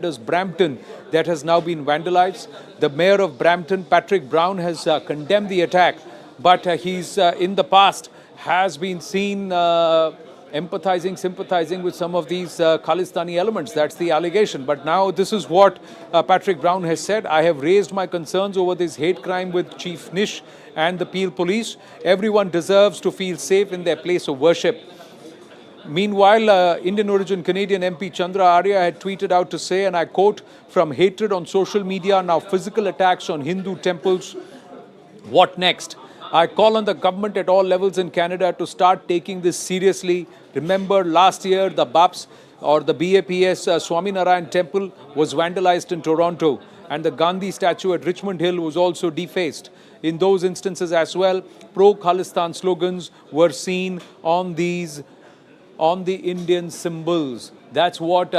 Brampton that has now been vandalized. The mayor of Brampton, Patrick Brown, has condemned the attack, but he's in the past has been seen empathizing, sympathizing with some of these Khalistani elements. That's the allegation. But now this is what Patrick Brown has said. I have raised my concerns over this hate crime with Chief Nish and the Peel police. Everyone deserves to feel safe in their place of worship. Meanwhile, Indian origin Canadian MP Chandra Arya had tweeted out to say, and I quote, "From hatred on social media, now physical attacks on Hindu temples. What next? I call on the government at all levels in Canada to start taking this seriously. Remember, last year, the BAPS or the BAPS Swaminarayan temple was vandalized in Toronto, and the Gandhi statue at Richmond Hill was also defaced. In those instances as well, pro-Khalistan slogans were seen on the Indian symbols." That's what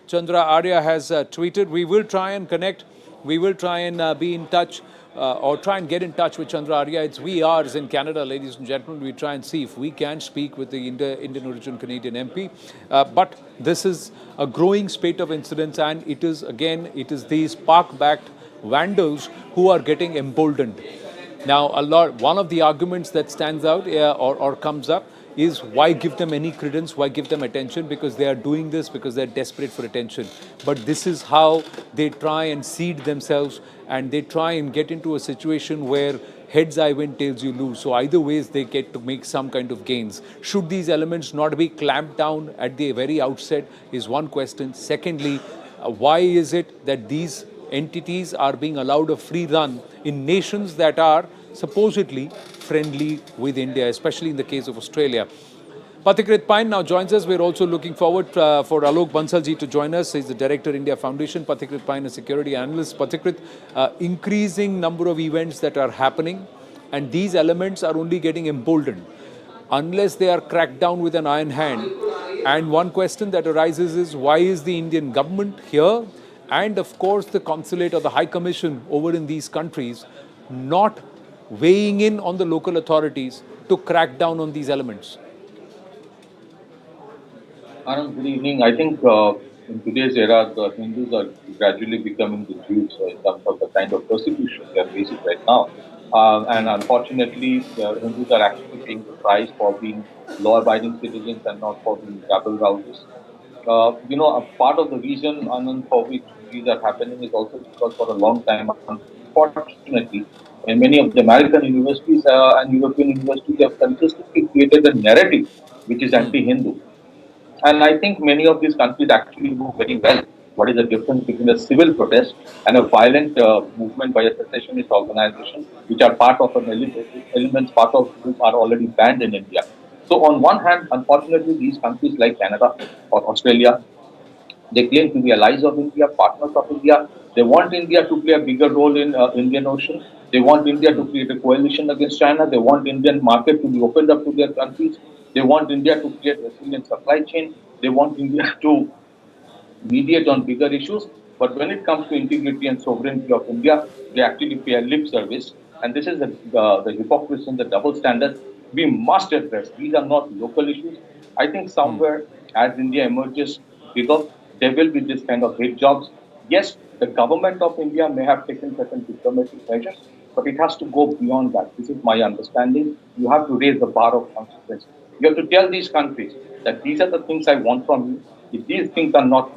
Chandra Arya has tweeted. We will try and connect. We will try and be in touch or try and get in touch with Chandra Arya. It's we ours in Canada, ladies and gentlemen. We try and see if we can speak with the Indian origin Canadian MP. But this is a growing spate of incidents, and it is these park-backed vandals who are getting emboldened. Now, one of the arguments that stands out or comes up is why give them any credence, why give them attention, because they are doing this because they're desperate for attention. But this is how they try and seed themselves, and they try and get into a situation where heads I win, tails you lose. So either ways they get to make some kind of gains. Should these elements not be clamped down at the very outset is one question. Secondly, why is it that these entities are being allowed a free run in nations that are supposedly friendly with India, especially in the case of Australia? Pathikrit Pine now joins us. We're also looking forward for Alok Bansalji to join us. He's the Director, India Foundation. Pathikrit Pine, a security analyst. Pathikrit, increasing number of events that are happening, and these elements are only getting emboldened unless they are cracked down with an iron hand. And one question that arises is, why is the Indian government here, and of course the consulate or the High Commission over in these countries, not weighing in on the local authorities to crack down on these elements? Anand, good evening. I think in today's era, the Hindus are gradually becoming the Jews in terms of the kind of persecution they are facing right now. And unfortunately, the Hindus are actually paying the price for being law-abiding citizens and not for being rabble-rousers. A part of the reason, Anand, for which these are happening is also because for a long time, unfortunately, in many of the American universities and European universities, they have consistently created a narrative which is anti-Hindu. And I think many of these countries actually know very well what is the difference between a civil protest and a violent movement by a secessionist organization, which are part of elements, part of which are already banned in India. So on one hand, unfortunately, these countries like Canada or Australia, they claim to be allies of India, partners of India. They want India to play a bigger role in Indian Ocean. They want India to create a coalition against China. They want Indian market to be opened up to their countries. They want India to create resilient supply chain. They want India to mediate on bigger issues. But when it comes to integrity and sovereignty of India, they actually pay a lip service. And this is the hypocrisy and the double standard we must address. These are not local issues. I think somewhere as India emerges bigger, there will be this kind of hate jobs. Yes, the government of India may have taken certain diplomatic measures, but it has to go beyond that. This is my understanding. You have to raise the bar of consequence. You have to tell these countries that these are the things I want from you. If these things are not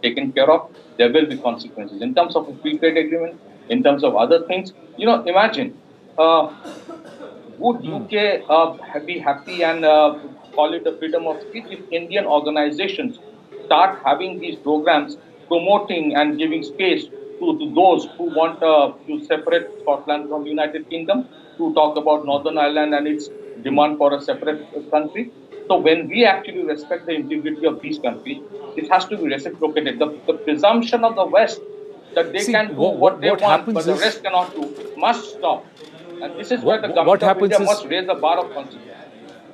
taken care of, there will be consequences. In terms of a free trade agreement, in terms of other things, imagine, would UK be happy and call it a freedom of speech if Indian organizations start having these programs promoting and giving space to those who want to separate Scotland from the United Kingdom, to talk about Northern Ireland and its demand for a separate country? So when we actually respect the integrity of these countries, it has to be reciprocated. The presumption of the West that they can do what they want, but the rest cannot do, must stop. And this is where the government of India must raise the bar of consequence.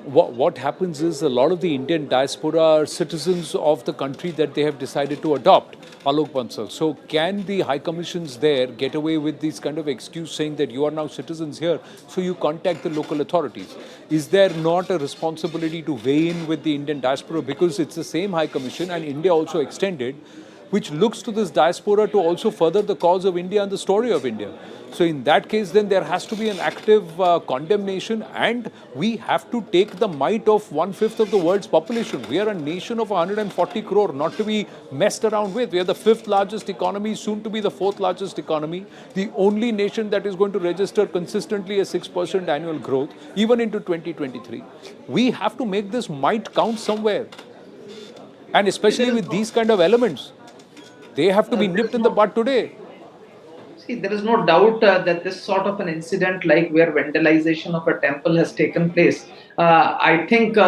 What happens is a lot of the Indian diaspora are citizens of the country that they have decided to adopt, Alok Bansal. So can the high commissions there get away with this kind of excuse saying that you are now citizens here, so you contact the local authorities? Is there not a responsibility to weigh in with the Indian diaspora, because it's the same high commission and India also extended, which looks to this diaspora to also further the cause of India and the story of India. So in that case, then there has to be an active condemnation, and we have to take the might of 1/5 of the world's population. We are a nation of 140 crore, not to be messed around with. We are the 5th largest economy, soon to be the 4th largest economy, the only nation that is going to register consistently a 6% annual growth, even into 2023. We have to make this might count somewhere. And especially with these kind of elements, they have to be nipped in the bud today. See, there is no doubt that this sort of an incident, like where vandalization of a temple has taken place, I think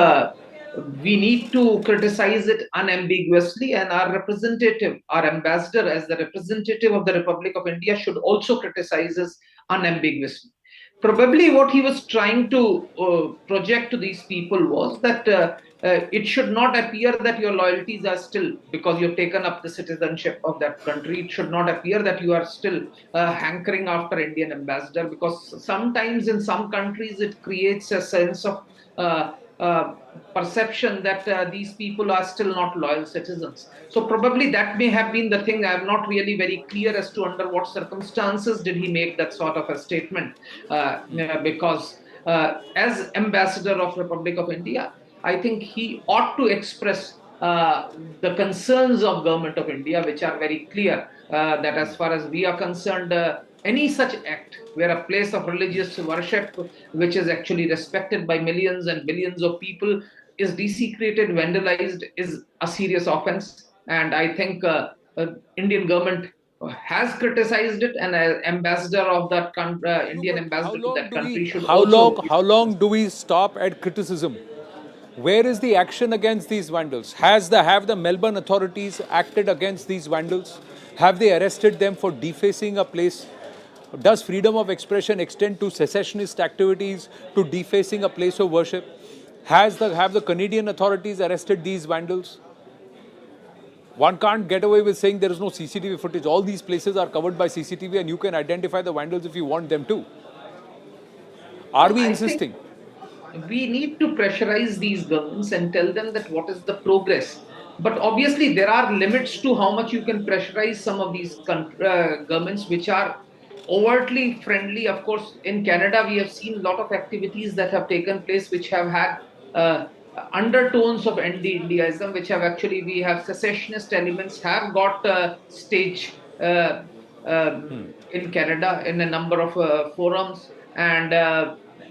we need to criticize it unambiguously, and our representative, our ambassador, as the representative of the Republic of India, should also criticize us unambiguously. Probably what he was trying to project to these people was that it should not appear that your loyalties are still, because you've taken up the citizenship of that country, it should not appear that you are still hankering after Indian ambassador, because sometimes in some countries it creates a sense of perception that these people are still not loyal citizens. So probably that may have been the thing. I am not really very clear as to under what circumstances did he make that sort of a statement, because as ambassador of Republic of India, I think he ought to express the concerns of Government of India, which are very clear, that as far as we are concerned, any such act where a place of religious worship, which is actually respected by millions and billions of people, is desecrated, vandalized, is a serious offense. And I think Indian government has criticized it, and an ambassador of that Indian ambassador to that country should also. How long do we stop at criticism? Where is the action against these vandals? Have the Melbourne authorities acted against these vandals? Have they arrested them for defacing a place? Does freedom of expression extend to secessionist activities, to defacing a place of worship? Have the Canadian authorities arrested these vandals? One can't get away with saying there is no CCTV footage. All these places are covered by CCTV, and you can identify the vandals if you want them to. Are we insisting? We need to pressurize these governments and tell them that what is the progress. But obviously, there are limits to how much you can pressurize some of these governments which are overtly friendly. Of course, in Canada, we have seen a lot of activities that have taken place which have had undertones of anti-Indiaism, which have actually, we have secessionist elements have got stage in Canada in a number of forums. And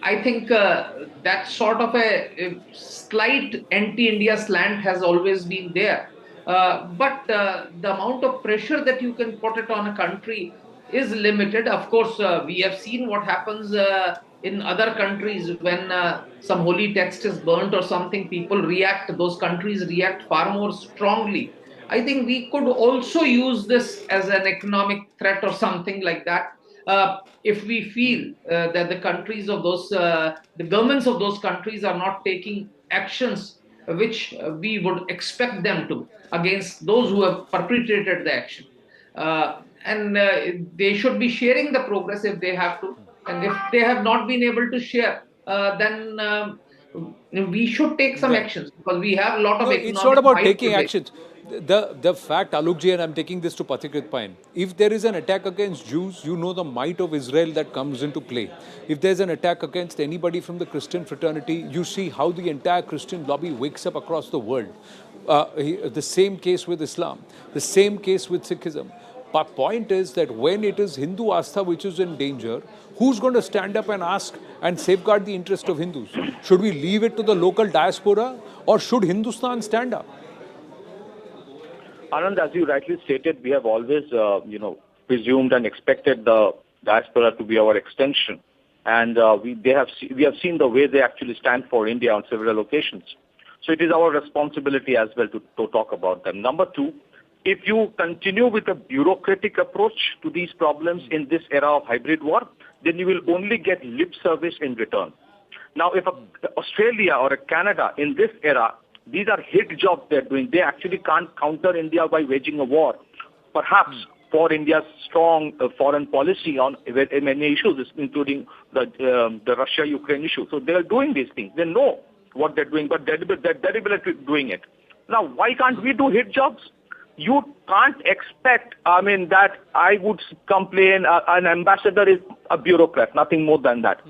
I think that sort of a slight anti-India slant has always been there. But the amount of pressure that you can put it on a country is limited. Of course, we have seen what happens in other countries when some holy text is burnt or something. People react, those countries react far more strongly. I think we could also use this as an economic threat or something like that. If we feel that the countries of those, the governments of those countries are not taking actions which we would expect them to against those who have perpetrated the action. And they should be sharing the progress if they have to. And if they have not been able to share, then we should take some actions, because we have a lot of economic. It's not about taking actions. The fact, Alokji, and I'm taking this to Pathikrit Payan, if there is an attack against Jews, you know the might of Israel that comes into play. If there's an attack against anybody from the Christian fraternity, you see how the entire Christian lobby wakes up across the world. The same case with Islam, the same case with Sikhism. But point is that when it is Hindu Astha which is in danger, who's going to stand up and ask and safeguard the interest of Hindus? Should we leave it to the local diaspora, or should Hindustan stand up? Anand, as you rightly stated, we have always, presumed and expected the diaspora to be our extension, and we have seen the way they actually stand for India on several occasions. So it is our responsibility as well to talk about them. Number two, if you continue with a bureaucratic approach to these problems in this era of hybrid war, then you will only get lip service in return. Now, if Australia or a Canada in this era, these are hit jobs they're doing. They actually can't counter India by waging a war. Perhaps for India's strong foreign policy on many issues, including the Russia-Ukraine issue. So they're doing these things. They know what they're doing, but they're deliberately doing it. Now, why can't we do hit jobs? you can't expect, that I would complain, an ambassador is a bureaucrat, nothing more than that.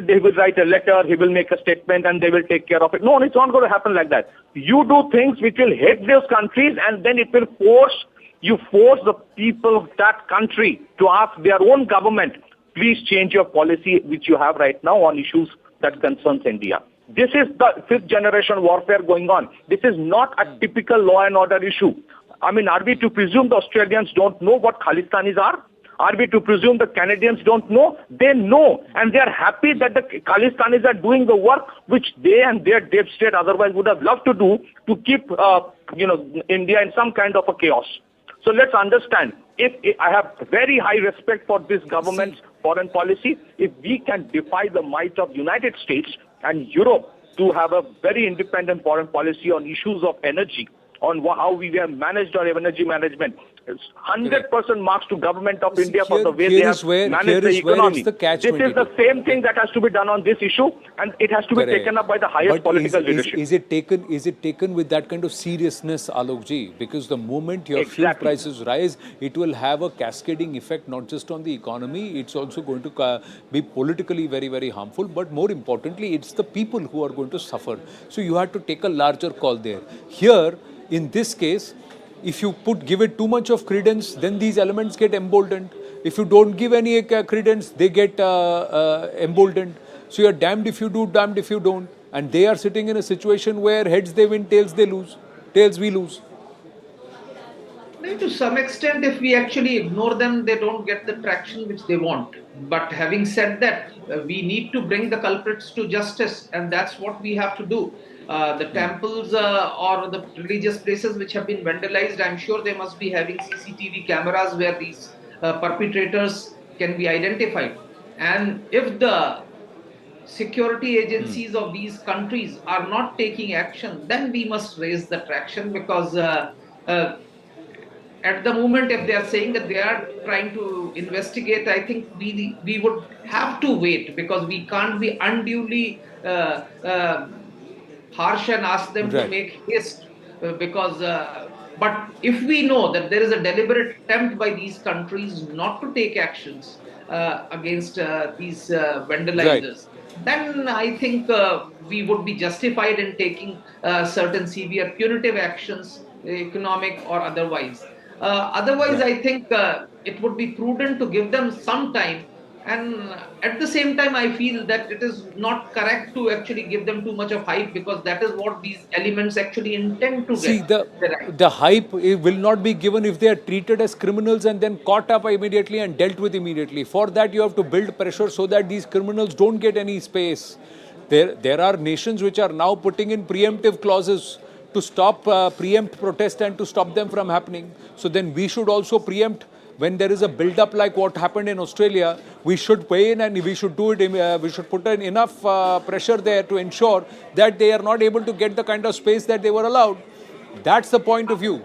They will write a letter, he will make a statement, and they will take care of it. No, it's not going to happen like that. You do things which will hit those countries, and then it will force the people of that country to ask their own government, please change your policy which you have right now on issues that concerns India. This is the fifth generation warfare going on. This is not a typical law and order issue. Are we to presume the Australians don't know what Khalistanis are? Are we to presume the Canadians don't know? They know, and they are happy that the Khalistanis are doing the work which they and their deep state otherwise would have loved to do to keep, India in some kind of a chaos. So let's understand, if I have very high respect for this government's foreign policy, if we can defy the might of United States and Europe to have a very independent foreign policy on issues of energy, on how we have managed our energy management, 100% marks to government of India for the way they have managed the economy. This is the same thing that has to be done on this issue, and it has to be taken up by the highest political leadership. Is it taken with that kind of seriousness, Alokji? Because the moment your fuel prices rise, it will have a cascading effect not just on the economy, it's also going to be politically very, very harmful. But more importantly, it's the people who are going to suffer. So you have to take a larger call there. Here, in this case, if you give it too much of credence, then these elements get emboldened. If you don't give any credence, they get emboldened. So you're damned if you do, damned if you don't. And they are sitting in a situation where heads they win, tails they lose. Tails we lose. Maybe to some extent, if we actually ignore them, they don't get the traction which they want. But having said that, we need to bring the culprits to justice, and that's what we have to do. The temples or the religious places which have been vandalized, I'm sure they must be having CCTV cameras where these perpetrators can be identified. And if the security agencies of these countries are not taking action, then we must raise the traction, because at the moment, if they are saying that they are trying to investigate, I think we would have to wait, because we can't be unduly harsh and ask them to make haste, because but if we know that there is a deliberate attempt by these countries not to take actions against these vandalizers, then I think we would be justified in taking certain severe punitive actions, economic or otherwise. I think it would be prudent to give them some time. And at the same time, I feel that it is not correct to actually give them too much of hype, because that is what these elements actually intend to get. See, the hype will not be given if they are treated as criminals and then caught up immediately and dealt with immediately. For that, you have to build pressure so that these criminals don't get any space. There are nations which are now putting in preemptive clauses to stop preempt protest and to stop them from happening. So then we should also preempt. When there is a build-up like what happened in Australia, we should weigh in and we should do it. We should put in enough pressure there to ensure that they are not able to get the kind of space that they were allowed. That's the point of view.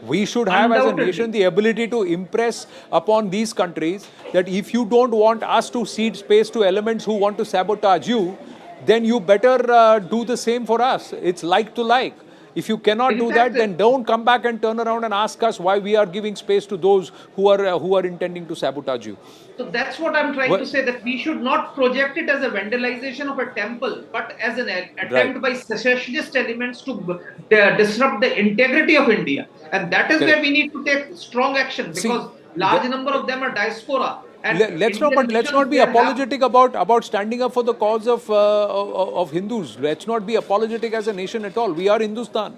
We should have as a nation the ability to impress upon these countries that if you don't want us to cede space to elements who want to sabotage you, then you better do the same for us. It's like to like. If you cannot do that, then don't come back and turn around and ask us why we are giving space to those who are intending to sabotage you. So that's what I'm trying to say, that we should not project it as a vandalization of a temple, but as an attempt by secessionist elements to disrupt the integrity of India. And that is where we need to take strong action, because large number of them are diaspora. And let's not be apologetic about standing up for the cause of Hindus. Let's not be apologetic as a nation at all. We are Hindustan.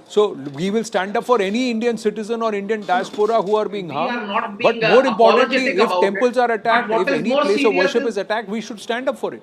So we will stand up for any Indian citizen or Indian diaspora who are being harmed. But more importantly, if temples are attacked, if any place of worship is attacked, we should stand up for it.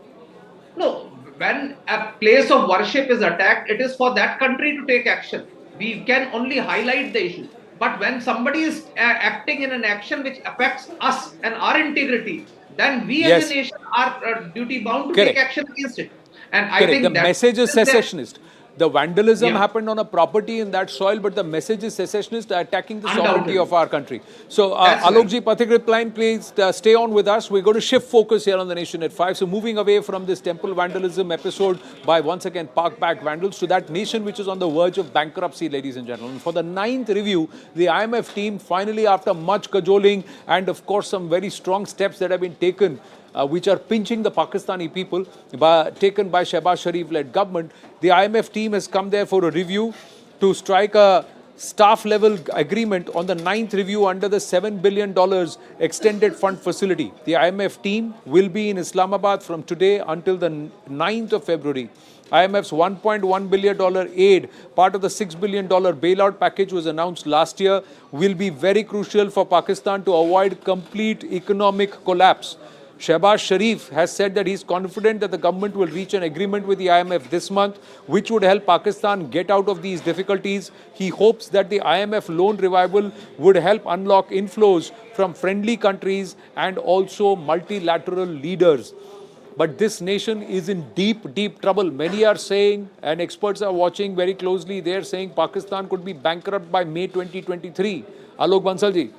No, when a place of worship is attacked, it is for that country to take action. We can only highlight the issue. But when somebody is acting in an action which affects us and our integrity, then we as a nation are duty bound to take action against it. And I think the message is secessionist. The vandalism Yeah. happened on a property in that soil, but the message is secessionist, attacking the sovereignty Undoubtedly. of our country. So, That's right. Alokji, Pathik Repline, please stay on with us. We're going to shift focus here on the Nation at 5. So, moving away from this temple vandalism episode by once again Park Back vandals to that nation which is on the verge of bankruptcy, ladies and gentlemen. For the 9th review, the IMF team finally, after much cajoling and of course some very strong steps that have been taken, which are pinching the Pakistani people, taken by Shehbaz Sharif-led government, the IMF team has come there for a review to strike a staff-level agreement on the 9th review under the $7 billion extended fund facility. The IMF team will be in Islamabad from today until the 9th of February. IMF's $1.1 billion aid, part of the $6 billion bailout package was announced last year, will be very crucial for Pakistan to avoid complete economic collapse. Shehbaz Sharif has said that he is confident that the government will reach an agreement with the IMF this month, which would help Pakistan get out of these difficulties. He hopes that the IMF loan revival would help unlock inflows from friendly countries and also multilateral leaders. But this nation is in deep, deep trouble. Many are saying, and experts are watching very closely, they are saying Pakistan could be bankrupt by May 2023. Alok Bansalji.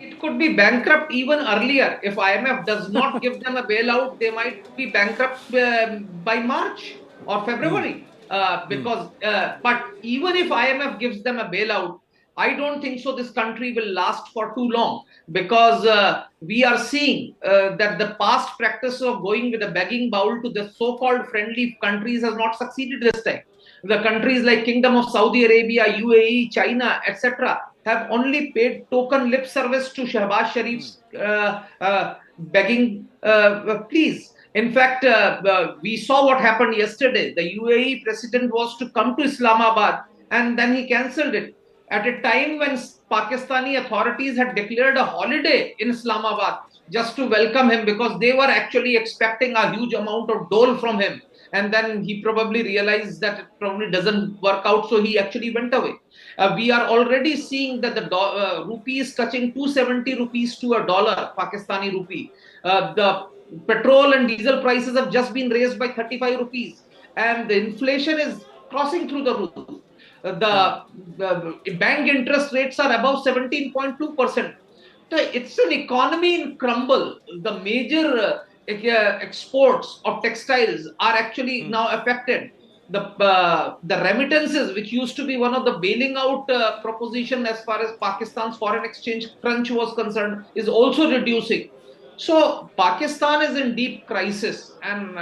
It could be bankrupt even earlier. If IMF does not give them a bailout, they might be bankrupt by March or February. But even if IMF gives them a bailout, I don't think so this country will last for too long, because we are seeing that the past practice of going with a begging bowl to the so-called friendly countries has not succeeded this time. The countries like Kingdom of Saudi Arabia, UAE, China, etc. have only paid token lip service to Shehbaz Sharif's begging pleas. In fact, we saw what happened yesterday. The UAE president was to come to Islamabad and then he cancelled it at a time when Pakistani authorities had declared a holiday in Islamabad just to welcome him, because they were actually expecting a huge amount of dole from him. And then he probably realized that it probably doesn't work out, so he actually went away. We are already seeing that the rupee is touching 270 rupees to a dollar, Pakistani rupee. The petrol and diesel prices have just been raised by 35 rupees. And the inflation is crossing through the roof. The bank interest rates are above 17.2%. It's an economy in crumble. The major exports of textiles are actually now affected. The remittances, which used to be one of the bailing out proposition as far as Pakistan's foreign exchange crunch was concerned, is also reducing. So Pakistan is in deep crisis, and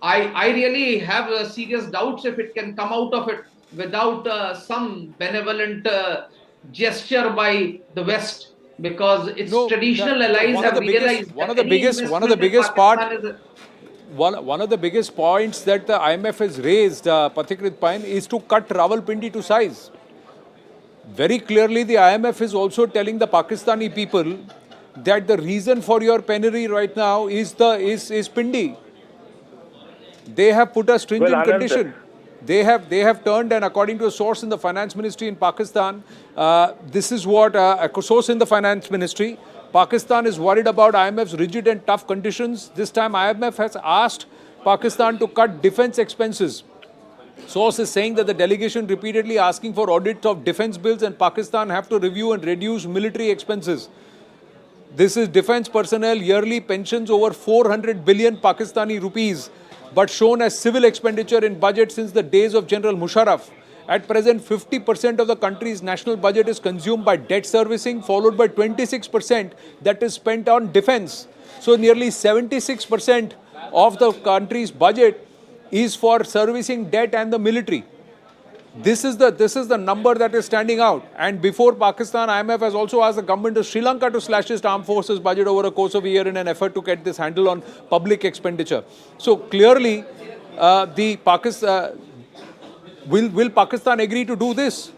I really have serious doubts if it can come out of it without some benevolent gesture by the West, because its traditional allies have realized one of the biggest points that the IMF has raised, Pathik Ritpain, is to cut Rawalpindi to size. Very clearly, the IMF is also telling the Pakistani people that the reason for your penury right now is Pindi. They have put a stringent condition. They have turned, and according to a source in the finance ministry in Pakistan, this is what a source in the finance ministry, Pakistan is worried about IMF's rigid and tough conditions. This time IMF has asked Pakistan to cut defense expenses. Source is saying that the delegation repeatedly asking for audits of defense bills, and Pakistan have to review and reduce military expenses. This is defense personnel yearly pensions over 400 billion Pakistani rupees, but shown as civil expenditure in budget since the days of General Musharraf. At present, 50% of the country's national budget is consumed by debt servicing, followed by 26% that is spent on defense. So nearly 76% of the country's budget is for servicing debt and the military. This is the number that is standing out. And before Pakistan, IMF has also asked the government of Sri Lanka to slash its armed forces budget over a course of a year in an effort to get this handle on public expenditure. So clearly, will Pakistan agree to do this?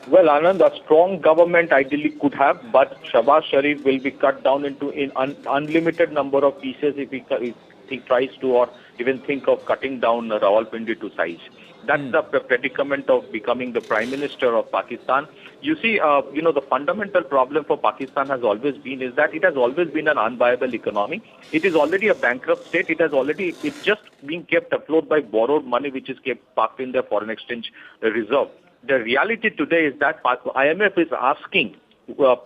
Well, Anand, a strong government ideally could have, but Shehbaz Sharif will be cut down into an unlimited number of pieces if he tries to, or even think of cutting down Rawalpindi to size. That's the predicament of becoming the Prime Minister of Pakistan. You see, the fundamental problem for Pakistan has always been is that it has always been an unviable economy. It is already a bankrupt state. It's just being kept afloat by borrowed money, which is kept parked in their foreign exchange reserve. The reality today is that IMF is asking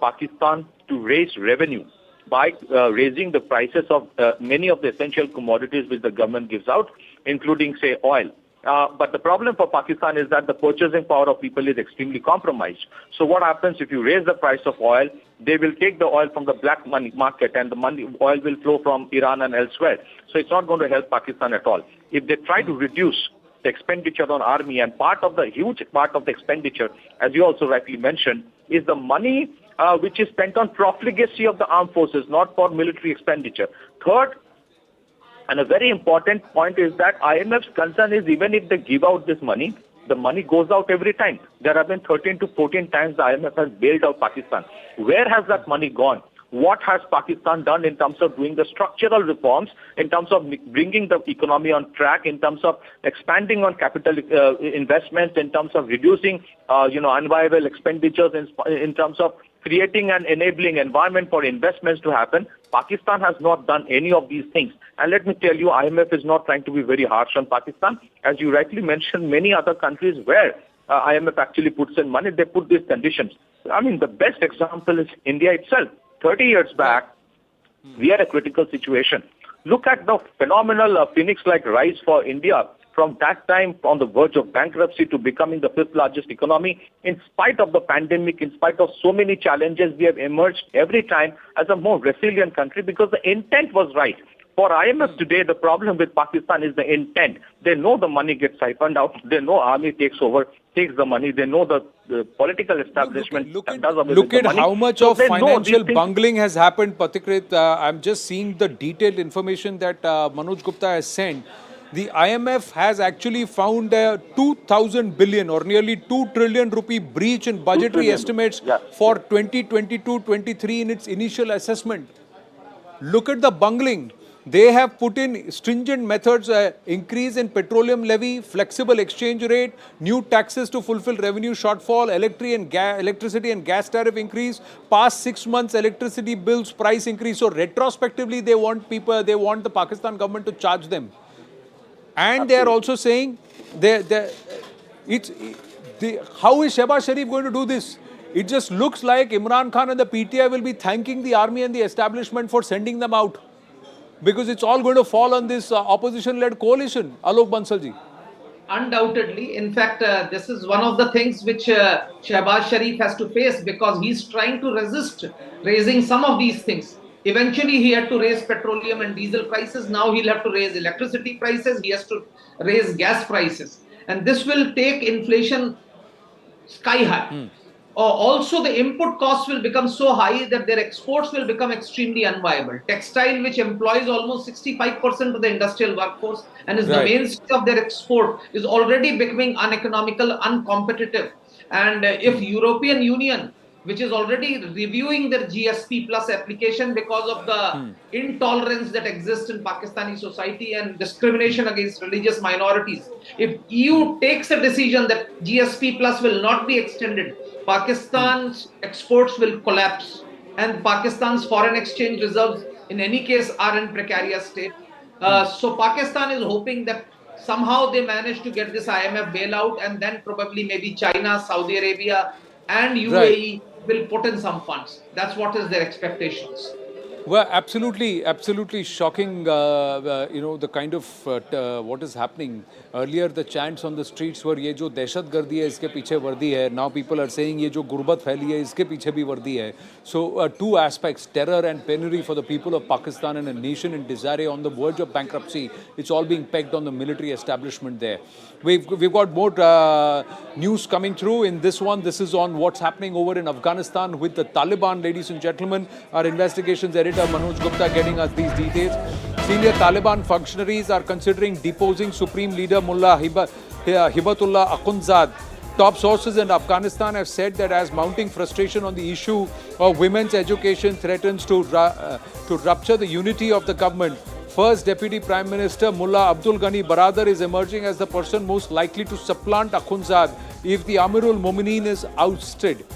Pakistan to raise revenue by raising the prices of many of the essential commodities which the government gives out, including, say, oil. But the problem for Pakistan is that the purchasing power of people is extremely compromised. So what happens if you raise the price of oil? They will take the oil from the black money market, and oil will flow from Iran and elsewhere. So it's not going to help Pakistan at all. If they try to reduce the expenditure on army, and huge part of the expenditure, as you also rightly mentioned, is the money which is spent on profligacy of the armed forces, not for military expenditure. Third, and a very important point, is that IMF's concern is even if they give out this money, the money goes out every time. There have been 13 to 14 times the IMF has bailed out Pakistan. Where has that money gone? What has Pakistan done in terms of doing the structural reforms, in terms of bringing the economy on track, in terms of expanding on capital investments, in terms of reducing, unviable expenditures, in terms of creating an enabling environment for investments to happen? Pakistan has not done any of these things. And let me tell you, IMF is not trying to be very harsh on Pakistan. As you rightly mentioned, many other countries where IMF actually puts in money, they put these conditions. I mean, the best example is India itself. 30 years back, we had a critical situation. Look at the phenomenal phoenix-like rise for India from that time on the verge of bankruptcy to becoming the fifth largest economy. In spite of the pandemic, in spite of so many challenges, we have emerged every time as a more resilient country because the intent was right. For IMF today, the problem with Pakistan is the intent. They know the money gets siphoned out. They know army takes the money. They know the political establishment Look at the money. how much So of they know financial these things. bungling has happened, Patikrit. I'm just seeing the detailed information that Manoj Gupta has sent. The IMF has actually found a 2,000 billion or nearly 2 trillion rupee breach in budgetary estimates for 2022-23 in its initial assessment. Look at the bungling. They have put in stringent methods, increase in petroleum levy, flexible exchange rate, new taxes to fulfill revenue shortfall, electricity and gas tariff increase, past 6 months electricity bills price increase. So retrospectively, they want the Pakistan government to charge them. And they are also saying, how is Shehbaz Sharif going to do this? It just looks like Imran Khan and the PTI will be thanking the army and the establishment for sending them out. Because it's all going to fall on this opposition-led coalition, Alok Bansalji. Undoubtedly. In fact, this is one of the things which Shehbaz Sharif has to face because he's trying to resist raising some of these things. Eventually, he had to raise petroleum and diesel prices. Now he'll have to raise electricity prices. He has to raise gas prices. And this will take inflation sky high. Also, the input costs will become so high that their exports will become extremely unviable. Textile, which employs almost 65% of the industrial workforce and is the mainstay of their export, is already becoming uneconomical, uncompetitive. And if European Union, which is already reviewing their GSP plus application because of the intolerance that exists in Pakistani society and discrimination against religious minorities. If EU takes a decision that GSP plus will not be extended, Pakistan's exports will collapse and Pakistan's foreign exchange reserves in any case are in precarious state. So Pakistan is hoping that somehow they manage to get this IMF bailout and then probably maybe China, Saudi Arabia and UAE will put in some funds. That's what is their expectations. Well, absolutely shocking, the kind of what is happening. Earlier, the chants on the streets were, ये जो दहशतगर्दी है, इसके पीछे वर्दी है. Now people are saying, ये जो गुर्बत फैली है, इसके पीछे भी वर्दी है. So two aspects, terror and penury for the people of Pakistan and a nation in disarray on the verge of bankruptcy. It's all being pegged on the military establishment there. We've got more news coming through in this one. This is on what's happening over in Afghanistan with the Taliban, ladies and gentlemen. Our investigations editor Manoj Gupta getting us these details. Senior Taliban functionaries are considering deposing Supreme Leader Mullah Hibatullah Akhundzad. Top sources in Afghanistan have said that as mounting frustration on the issue of women's education threatens to rupture the unity of the government, first Deputy Prime Minister Mullah Abdul Ghani Baradar is emerging as the person most likely to supplant Akhundzad if the Amirul Mumineen is ousted.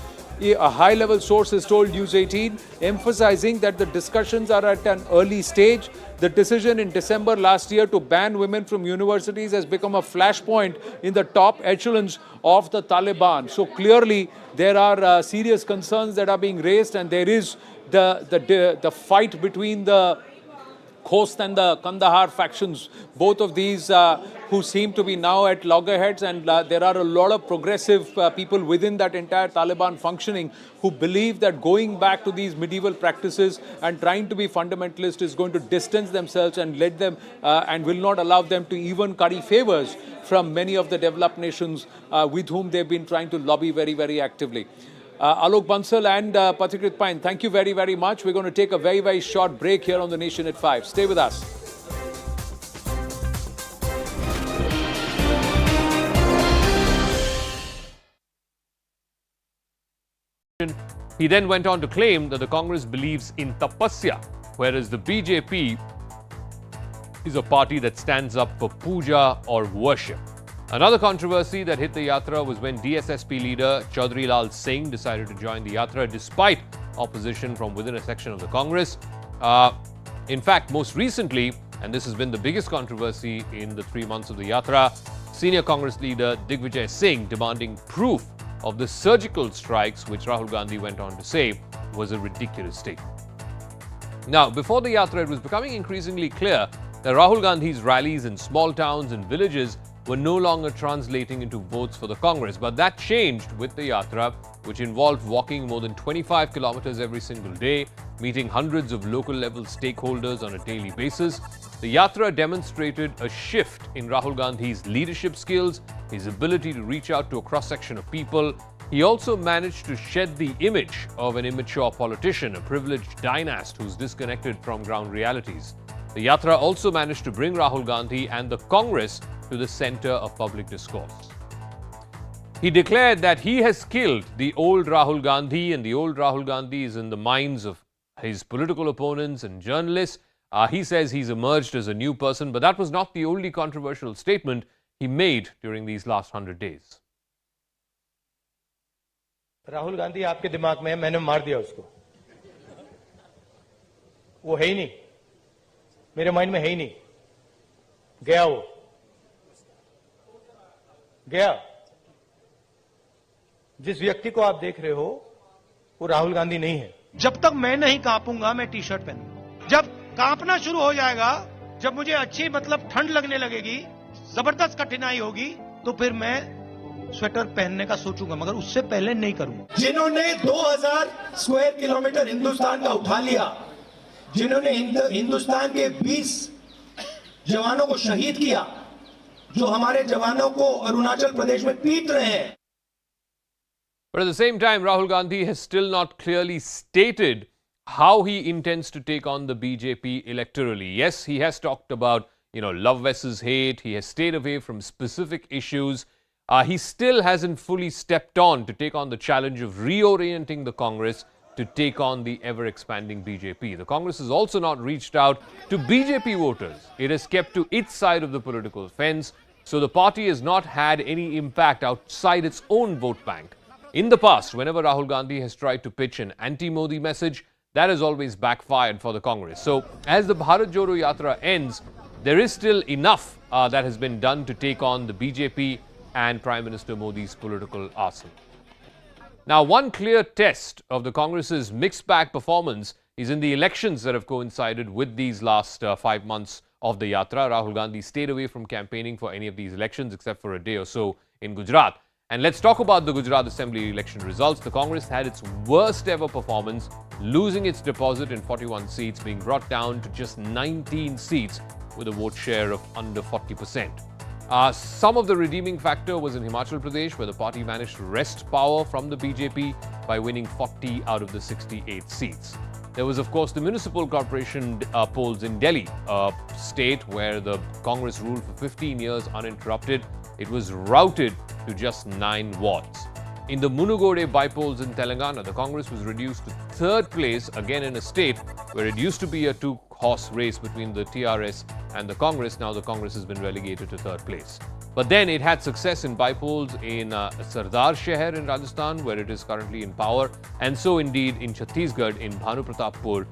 A high-level source has told News18, emphasizing that the discussions are at an early stage. The decision in December last year to ban women from universities has become a flashpoint in the top echelons of the Taliban. So clearly, there are serious concerns that are being raised, and there is the fight between the Khost and the Kandahar factions, both of these who seem to be now at loggerheads, and there are a lot of progressive people within that entire Taliban functioning who believe that going back to these medieval practices and trying to be fundamentalist is going to distance themselves and let them and will not allow them to even curry favors from many of the developed nations with whom they've been trying to lobby very, very actively. Alok Bansal and Pathikrit Pain, thank you very, very much. We're going to take a very, very short break here on The Nation at 5. Stay with us. He then went on to claim that the Congress believes in tapasya, whereas the BJP is a party that stands up for puja or worship. Another controversy that hit the Yatra was when DSSP leader Chaudhry Lal Singh decided to join the Yatra despite opposition from within a section of the Congress. In fact, most recently, and this has been the biggest controversy in the 3 months of the Yatra, senior Congress leader Digvijay Singh demanding proof of the surgical strikes, which Rahul Gandhi went on to say was a ridiculous statement. Now, before the Yatra, it was becoming increasingly clear that Rahul Gandhi's rallies in small towns and villages were no longer translating into votes for the Congress. But that changed with the Yatra, which involved walking more than 25 kilometers every single day, meeting hundreds of local-level stakeholders on a daily basis. The Yatra demonstrated a shift in Rahul Gandhi's leadership skills, his ability to reach out to a cross-section of people. He also managed to shed the image of an immature politician, a privileged dynast who's disconnected from ground realities. The Yatra also managed to bring Rahul Gandhi and the Congress to the center of public discourse. He declared that he has killed the old Rahul Gandhi, and the old Rahul Gandhi is in the minds of his political opponents and journalists. He says he's emerged as a new person, but that was not the only controversial statement he made during these last 100 days. Rahul Gandhi आपके दिमाग में है, मैंने मार दिया उसको, वो है ही नहीं, मेरे माइंड में है ही नहीं, गया वो, गया। जिस व्यक्ति को आप देख रहे हो वो राहुल गांधी नहीं है। जब तक मैं नहीं कांपूंगा मैं टी शर्ट पहनूंगा। जब कांपना शुरू हो जाएगा, जब मुझे अच्छी ठंड लगने लगेगी, जबरदस्त कठिनाई होगी, तो फिर मैं स्वेटर पहनने का सोचूंगा, मगर उससे पहले नहीं करूंगा। जिन्होंने 2000 स्क्वायर किलोमीटर हिंदुस्तान का उठा लिया, जिन्होंने हिंदुस्तान के 20 जवानों को शहीद किया, जो हमारे जवानों को अरुणाचल प्रदेश में पीट रहे हैं। But at the same time, Rahul Gandhi has still not clearly stated how he intends to take on the BJP electorally. Yes, he has talked about, love versus hate. He has stayed away from specific issues. He still hasn't fully stepped on to take on the challenge of reorienting the Congress to take on the ever-expanding BJP. The Congress has also not reached out to BJP voters. It has kept to its side of the political fence, so the party has not had any impact outside its own vote bank. In the past, whenever Rahul Gandhi has tried to pitch an anti-Modi message, that has always backfired for the Congress. So, as the Bharat Jodo Yatra ends, there is still enough that has been done to take on the BJP and Prime Minister Modi's political arsenal. Now, one clear test of the Congress's mixed bag performance is in the elections that have coincided with these last 5 months of the Yatra. Rahul Gandhi stayed away from campaigning for any of these elections except for a day or so in Gujarat. And let's talk about the Gujarat Assembly election results. The Congress had its worst ever performance, losing its deposit in 41 seats, being brought down to just 19 seats with a vote share of under 40%. Some of the redeeming factor was in Himachal Pradesh, where the party managed to wrest power from the BJP by winning 40 out of the 68 seats. There was, of course, the municipal corporation polls in Delhi, a state where the Congress ruled for 15 years uninterrupted. It was routed to just 9 wards. In the Munugode by-polls in Telangana, the Congress was reduced to 3rd place, again in a state where it used to be a 2 horse race between the TRS and the Congress. Now the Congress has been relegated to third place. But then it had success in bypolls in Sardar Sheher in Rajasthan, where it is currently in power, and so indeed in Chhattisgarh, in Bhanu Pratappur.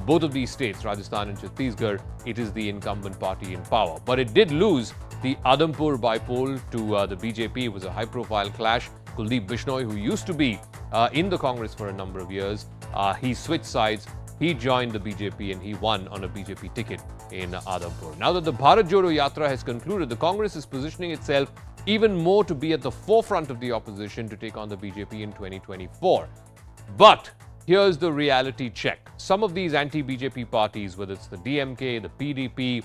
Both of these states, Rajasthan and Chhattisgarh, it is the incumbent party in power. But it did lose the Adampur bypoll to the BJP. It was a high-profile clash. Kuldeep Bishnoi, who used to be in the Congress for a number of years, he switched sides. He joined the BJP and he won on a BJP ticket in Adampur. Now that the Bharat Jodo Yatra has concluded, the Congress is positioning itself even more to be at the forefront of the opposition to take on the BJP in 2024. But here's the reality check. Some of these anti-BJP parties, whether it's the DMK, the PDP,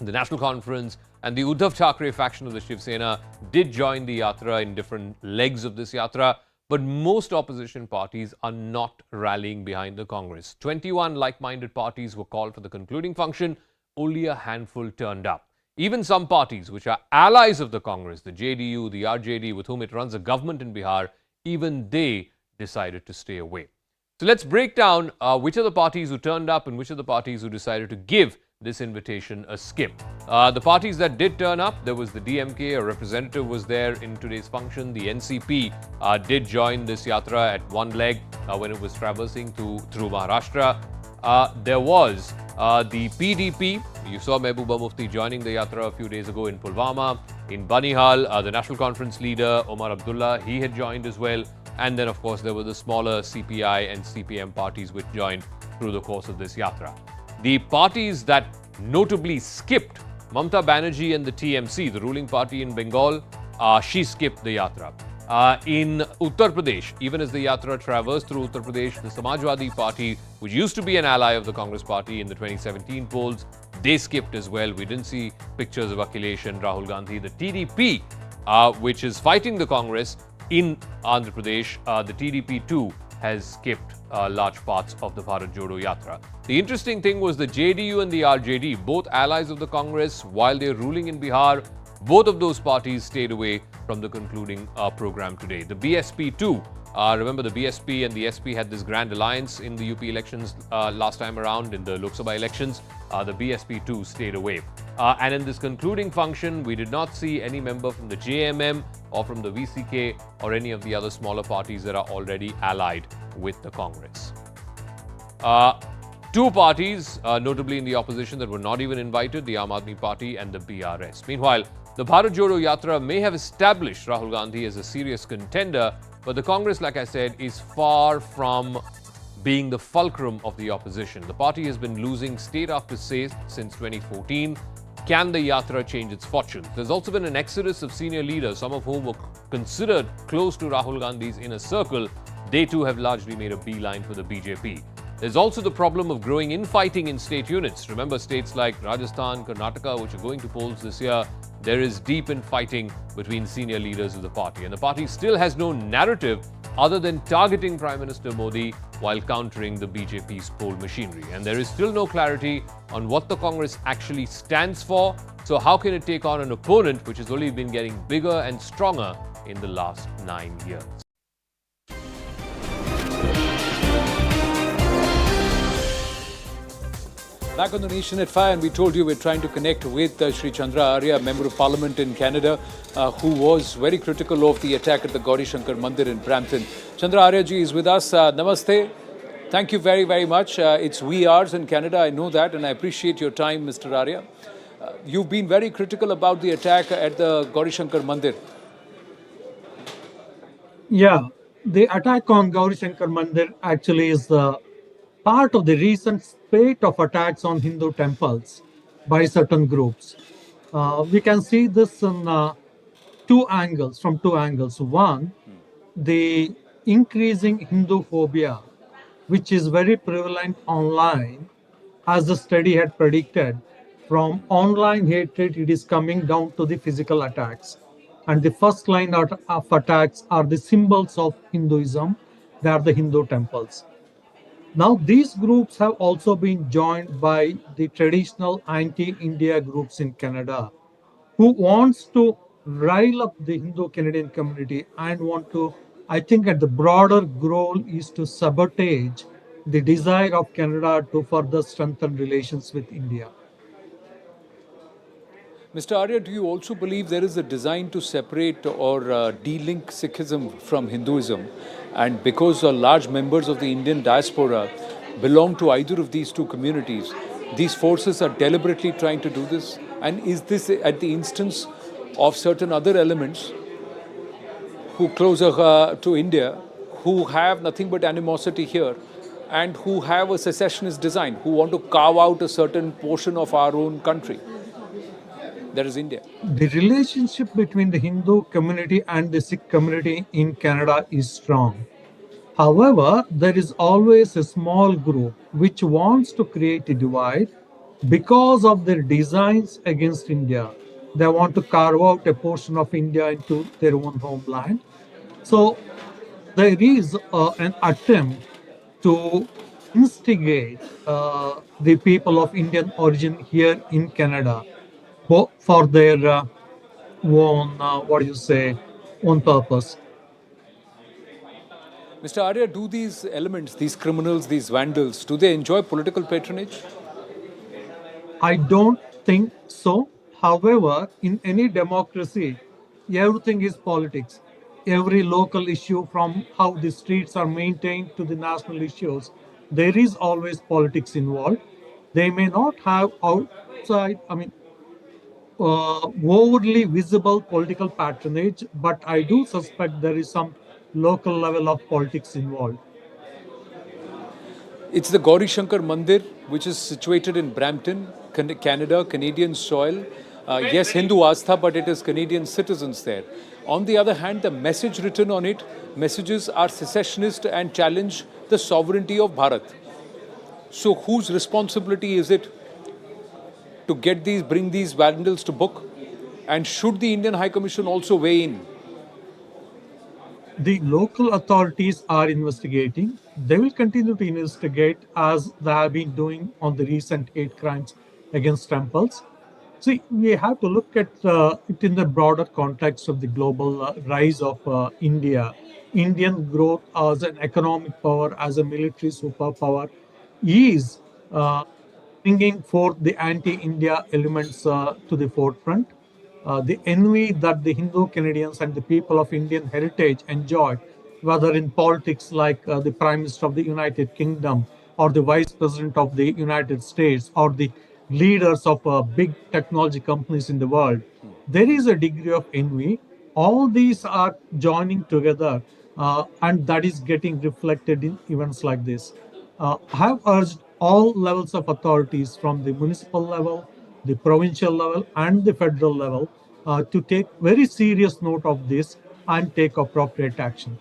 the National Conference, and the Uddhav Thackeray faction of the Shiv Sena, did join the yatra in different legs of this yatra. But most opposition parties are not rallying behind the Congress. 21 like-minded parties were called for the concluding function. Only a handful turned up. Even some parties which are allies of the Congress, the JDU, the RJD, with whom it runs a government in Bihar, even they decided to stay away. So let's break down which are the parties who turned up and which are the parties who decided to give this invitation a skip. The parties that did turn up, there was the DMK, a representative was there in today's function. The NCP did join this yatra at one leg when it was traversing through Maharashtra. There was the PDP. You saw Mehbooba Mufti joining the yatra a few days ago in Pulwama. In Banihal, the National Conference leader, Omar Abdullah, he had joined as well. And then, of course, there were the smaller CPI and CPM parties which joined through the course of this yatra. The parties that notably skipped, Mamata Banerjee and the TMC, the ruling party in Bengal, she skipped the yatra. In Uttar Pradesh, even as the yatra traversed through Uttar Pradesh, the Samajwadi Party, which used to be an ally of the Congress Party in the 2017 polls, they skipped as well. We didn't see pictures of Akhilesh and Rahul Gandhi. The TDP, which is fighting the Congress in Andhra Pradesh, the TDP too has skipped large parts of the Bharat Jodo Yatra. The interesting thing was the JDU and the RJD, both allies of the Congress, while they're ruling in Bihar, both of those parties stayed away from the concluding program today. The BSP too, remember the BSP and the SP had this grand alliance in the UP elections last time around, in the Lok Sabha elections. The BSP too stayed away. And in this concluding function, we did not see any member from the JMM or from the VCK or any of the other smaller parties that are already allied with the Congress. Two parties, notably in the opposition, that were not even invited, the Aam Aadmi Party and the BRS. Meanwhile, the Bharat Jodo Yatra may have established Rahul Gandhi as a serious contender, but the Congress, like I said, is far from being the fulcrum of the opposition. The party has been losing state after state since 2014. Can the Yatra change its fortunes? There's also been an exodus of senior leaders, some of whom were considered close to Rahul Gandhi's inner circle. They too have largely made a beeline for the BJP. There's also the problem of growing infighting in state units. Remember states like Rajasthan, Karnataka, which are going to polls this year. There is deep infighting between senior leaders of the party. And the party still has no narrative other than targeting Prime Minister Modi while countering the BJP's poll machinery. And there is still no clarity on what the Congress actually stands for. So how can it take on an opponent which has only been getting bigger and stronger in the last 9 years? Back on the Nation at 5, and we told you we're trying to connect with Shri Chandra Arya, Member of Parliament in Canada, who was very critical of the attack at the Gauri Shankar Mandir in Brampton. Chandra Arya ji is with us. Namaste. Thank you very, very much. It's wee hours in Canada, I know that, and I appreciate your time, Mr. Arya. You've been very critical about the attack at the Gauri Shankar Mandir. Yeah, the attack on Gauri Shankar Mandir actually is part of the recent spate of attacks on Hindu temples by certain groups. We can see this in from two angles. One, the increasing Hindu phobia, which is very prevalent online, as the study had predicted. From online hatred, it is coming down to the physical attacks. And the first line of attacks are the symbols of Hinduism. They are the Hindu temples. Now, these groups have also been joined by the traditional anti-India groups in Canada, who wants to rile up the Hindu-Canadian community and want to, I think at the broader goal is to sabotage the desire of Canada to further strengthen relations with India. Mr. Arya, do you also believe there is a design to separate or de-link Sikhism from Hinduism? And because large members of the Indian diaspora belong to either of these two communities, these forces are deliberately trying to do this? And is this at the instance of certain other elements who closer to India, who have nothing but animosity here, and who have a secessionist design, who want to carve out a certain portion of our own country? That is India. The relationship between the Hindu community and the Sikh community in Canada is strong. However, there is always a small group which wants to create a divide because of their designs against India. They want to carve out a portion of India into their own homeland. So there is an attempt to instigate the people of Indian origin here in Canada for their own, own purpose. Mr. Arya, do these elements, these criminals, these vandals, do they enjoy political patronage? I don't think so. However, in any democracy, everything is politics. Every local issue, from how the streets are maintained to the national issues, there is always politics involved. They may not have overly visible political patronage, but I do suspect there is some local level of politics involved. It's the Gauri Shankar Mandir, which is situated in Brampton, Canada, Canadian soil. Yes, Hindu Astha, but it is Canadian citizens there. On the other hand, the message written on it, messages are secessionist and challenge the sovereignty of Bharat. So whose responsibility is it to bring these vandals to book? And should the Indian High Commission also weigh in? The local authorities are investigating. They will continue to investigate as they have been doing on the recent hate crimes against temples. See, we have to look at it in the broader context of the global rise of India. Indian growth as an economic power, as a military superpower, is bringing forth the anti-India elements to the forefront. The envy that the Hindu Canadians and the people of Indian heritage enjoy, whether in politics like the Prime Minister of the United Kingdom or the Vice President of the United States or the leaders of big technology companies in the world, there is a degree of envy. All these are joining together and that is getting reflected in events like this. I have urged all levels of authorities from the municipal level, the provincial level and the federal level to take very serious note of this and take appropriate action.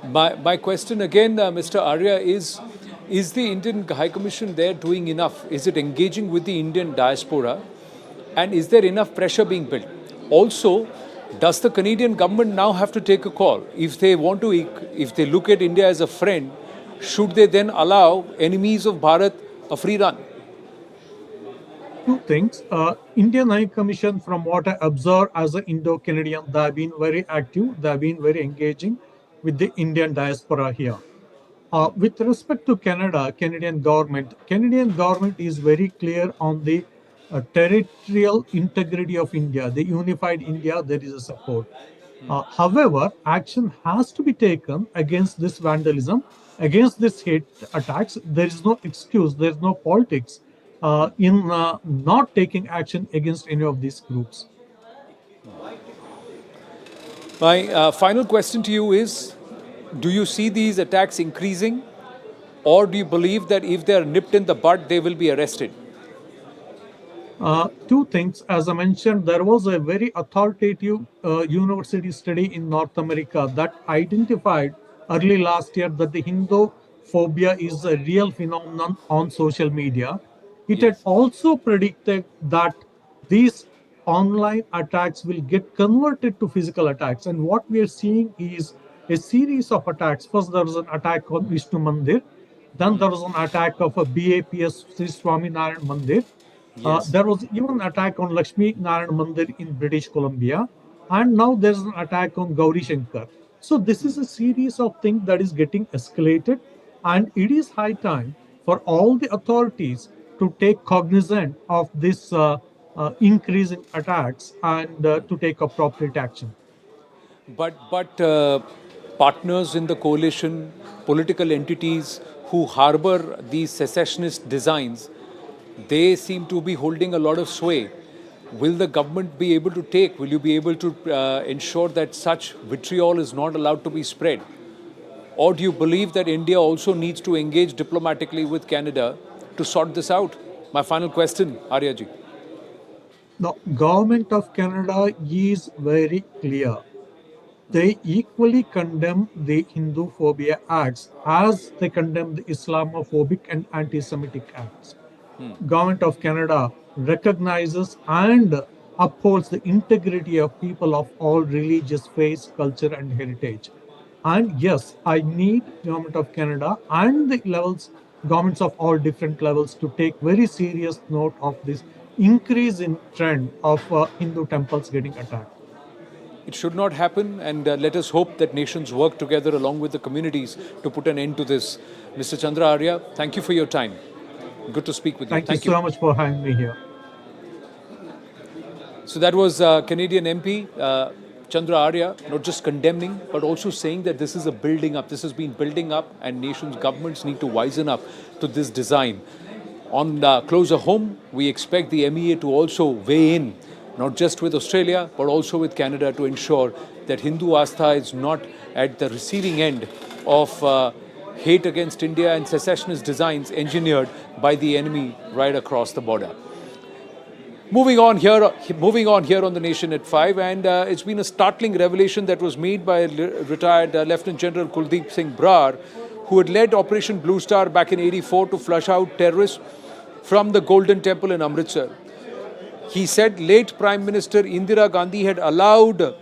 My question again, Mr. Arya, is the Indian High Commission there doing enough? Is it engaging with the Indian diaspora? And is there enough pressure being built? Also, does the Canadian government now have to take a call? If they look at India as a friend, should they then allow enemies of Bharat a free run? Two things. Indian High Commission, from what I observe as an Indo-Canadian, they have been very active, they have been very engaging with the Indian diaspora here. With respect to Canada, Canadian government is very clear on the territorial integrity of India, the unified India. There is a support. However, action has to be taken against this vandalism, against this hate attacks. There is no excuse, there is no politics in not taking action against any of these groups. My final question to you is, do you see these attacks increasing, or do you believe that if they are nipped in the bud, they will be arrested? Two things. As I mentioned, there was a very authoritative university study in North America that identified early last year that the Hindu phobia is a real phenomenon on social media. It had also predicted that these online attacks will get converted to physical attacks. And what we are seeing is a series of attacks. First, there was an attack on Vishnu Mandir. Then there was an attack of a BAPS Sri Swami Narayan Mandir. Yes. There was even an attack on Lakshmi Narayan Mandir in British Columbia. And now there's an attack on Gauri Shankar. So this is a series of things that is getting escalated. And it is high time for all the authorities to take cognizance of this increase in attacks and to take appropriate action. But partners in the coalition, political entities who harbor these secessionist designs, they seem to be holding a lot of sway. Will the government be able to take, will you be able to ensure that such vitriol is not allowed to be spread? Or do you believe that India also needs to engage diplomatically with Canada to sort this out? My final question, Arya ji. The government of Canada is very clear. They equally condemn the Hindu phobia acts as they condemn the Islamophobic and anti-Semitic acts. Government of Canada recognizes and upholds the integrity of people of all religious faiths, culture and heritage. And yes, I need Government of Canada and the levels, governments of all different levels to take very serious note of this increase in trend of Hindu temples getting attacked. It should not happen, and let us hope that nations work together along with the communities to put an end to this. Mr. Chandra Arya, thank you for your time. Good to speak with you. Thank you so much for having me here. So that was Canadian MP Chandra Arya, not just condemning, but also saying that this is a building up. This has been building up, and nations, governments need to wisen up to this design. On closer home, we expect the MEA to also weigh in, not just with Australia, but also with Canada, to ensure that Hindu Astha is not at the receiving end of hate against India and secessionist designs engineered by the enemy right across the border. Moving on here on the Nation at 5, and it's been a startling revelation that was made by retired Lieutenant General Kuldeep Singh Brar, who had led Operation Blue Star back in '84 to flush out terrorists from the Golden Temple in Amritsar. He said late Prime Minister Indira Gandhi had allowed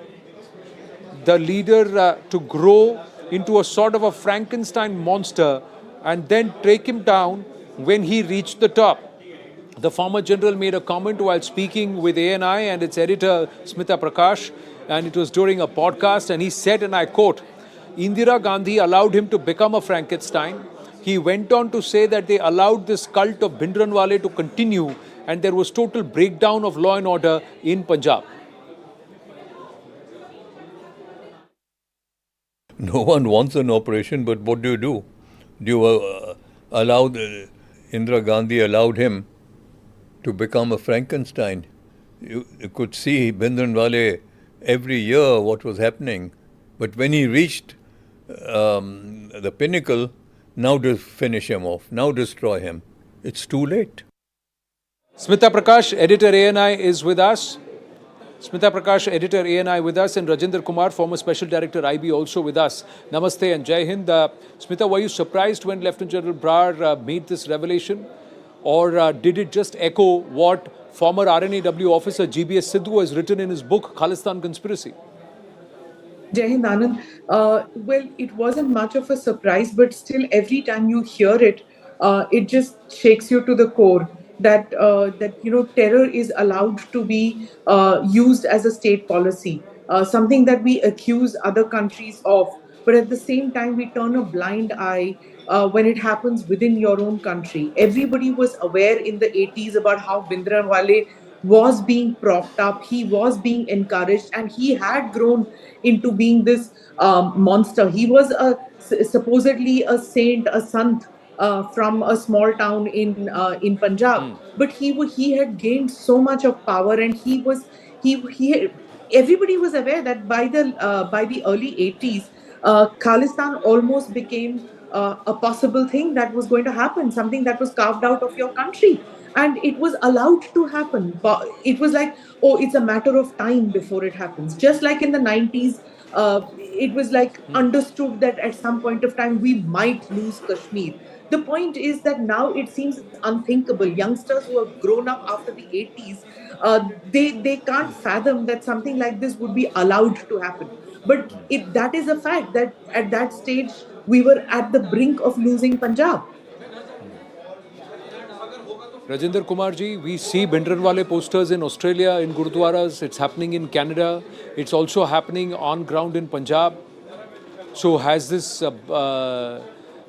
the leader to grow into a sort of a Frankenstein monster and then take him down when he reached the top. The former general made a comment while speaking with ANI and its editor Smita Prakash, and it was during a podcast, and he said, and I quote, Indira Gandhi allowed him to become a Frankenstein. He went on to say that they allowed this cult of Bhindranwale to continue, and there was total breakdown of law and order in Punjab. No one wants an operation, but what do? Do you allow Indira Gandhi allowed him to become a Frankenstein? You could see Bhindranwale every year what was happening, but when he reached the pinnacle, now to finish him off, now destroy him, it's too late. Smita Prakash, editor ANI, is with us. Smita Prakash, editor ANI, with us, and Rajinder Kumar, former special director IB, also with us. Namaste and Jai Hind. Smita, were you surprised when Lieutenant General Brar made this revelation, or did it just echo what former RNAW officer GBS Sidhu has written in his book Khalistani Conspiracy? Jai Hind, Anand. Well, it wasn't much of a surprise, but still every time you hear it, it just shakes you to the core. That terror is allowed to be used as a state policy, something that we accuse other countries of, but at the same time we turn a blind eye when it happens within your own country. Everybody was aware in the 80s about how Bhindranwale was being propped up, he was being encouraged, and he had grown into being this monster. He was supposedly a saint, a sant, from a small town in Punjab, but he had gained so much of power, and everybody was aware that by the early 80s, Khalistan almost became a possible thing that was going to happen, something that was carved out of your country, and it was allowed to happen. But it was like, oh, it's a matter of time before it happens. Just like in the 90s, it was like understood that at some point of time we might lose Kashmir. The point is that now it seems unthinkable. Youngsters who have grown up after the 80s, they can't fathom that something like this would be allowed to happen. But that is a fact that at that stage, we were at the brink of losing Punjab. Rajinder Kumarji, we see Bhindranwale posters in Australia, in Gurudwaras. It's happening in Canada. It's also happening on ground in Punjab. So has this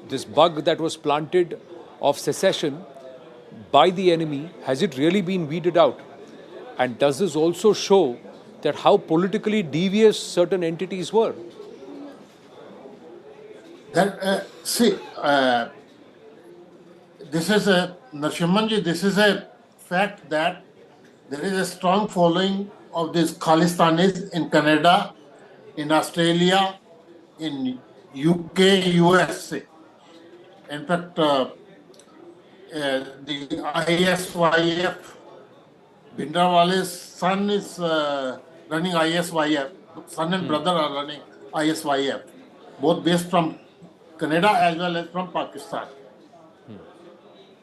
this bug that was planted of secession by the enemy, has it really been weeded out? And does this also show that how politically devious certain entities were? This is a Narsimhanji, this is a fact that there is a strong following of these Khalistanis in Canada, in Australia, in UK, USA. In fact, the ISYF, Bhindrawale's son is running ISYF. Son and brother are running ISYF, both based from Canada as well as from Pakistan.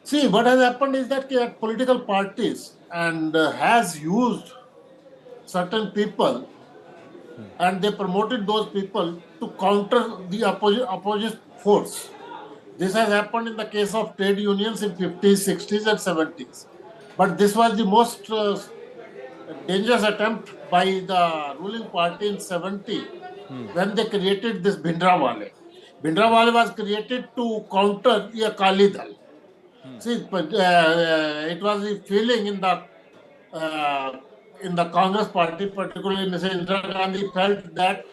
See, what has happened is that political parties and has used certain people and they promoted those people to counter the opposite force. This has happened in the case of trade unions in 50s, 60s and 70s. But this was the most dangerous attempt by the ruling party in 70 when they created this Bhindrawale. Bhindrawale was created to counter the Akali Dal. See, it was the feeling in the Congress party, particularly Mr. Indira Gandhi, felt that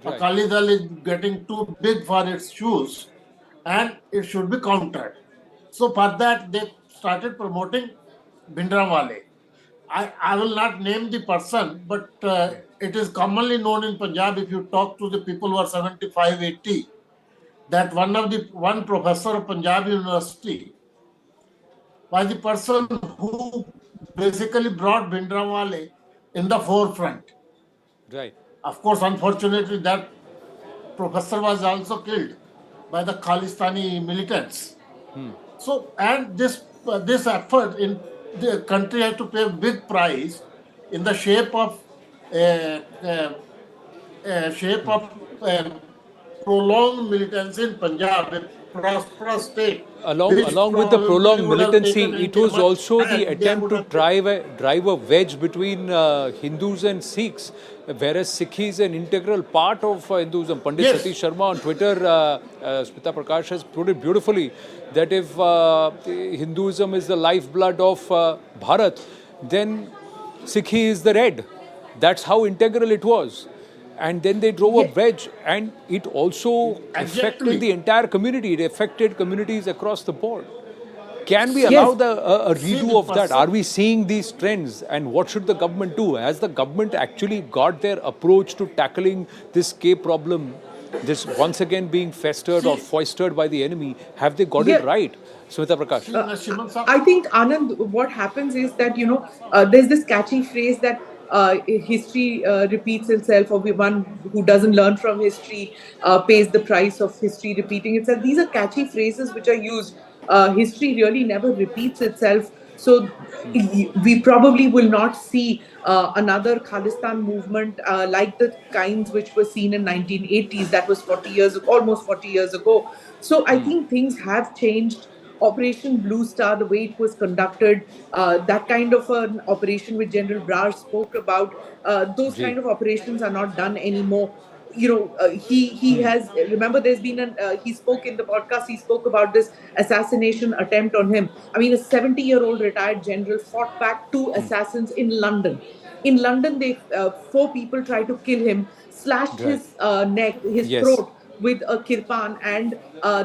Akali Dal is getting too big for its shoes and it should be countered. So for that, they started promoting Bhindrawale. I will not name the person, but it is commonly known in Punjab, if you talk to the people who are 75, 80, that one professor of Punjab University was the person who basically brought Bhindrawale in the forefront. Right. Of course, unfortunately, that professor was also killed by the Khalistani militants. So, and this effort in the country had to pay a big price in the shape of prolonged militancy in Punjab, a prosperous state. Along with the prolonged militancy, it was also the attempt to drive a wedge between Hindus and Sikhs, whereas Sikhi is an integral part of Hinduism. Pandit Satish Sharma on Twitter, Smita Prakash has put it beautifully, that if Hinduism is the lifeblood of Bharat, then Sikhi is the red. That's how integral it was. And then they drove a wedge, and it also affected the entire community. It affected communities across the board. Can we allow a redo of that? Are we seeing these trends? And what should the government do? Has the government actually got their approach to tackling this K problem, this once again being festered or foisted by the enemy? Have they got it right? Smita Prakash. I think, Anand, what happens is that, there's this catchy phrase that history repeats itself, or one who doesn't learn from history pays the price of history repeating itself. These are catchy phrases which are used. History really never repeats itself. So we probably will not see another Khalistan movement like the kinds which were seen in 1980s. That was almost 40 years ago. So I think things have changed. Operation Blue Star, the way it was conducted, that kind of an operation which General Brar spoke about, those kind of operations are not done anymore. He has, remember there's been he spoke in the podcast, he spoke about this assassination attempt on him. I mean, a 70-year-old retired general fought back 2 assassins in London. In London, 4 people tried to kill him, slashed his neck, his throat with a kirpan, and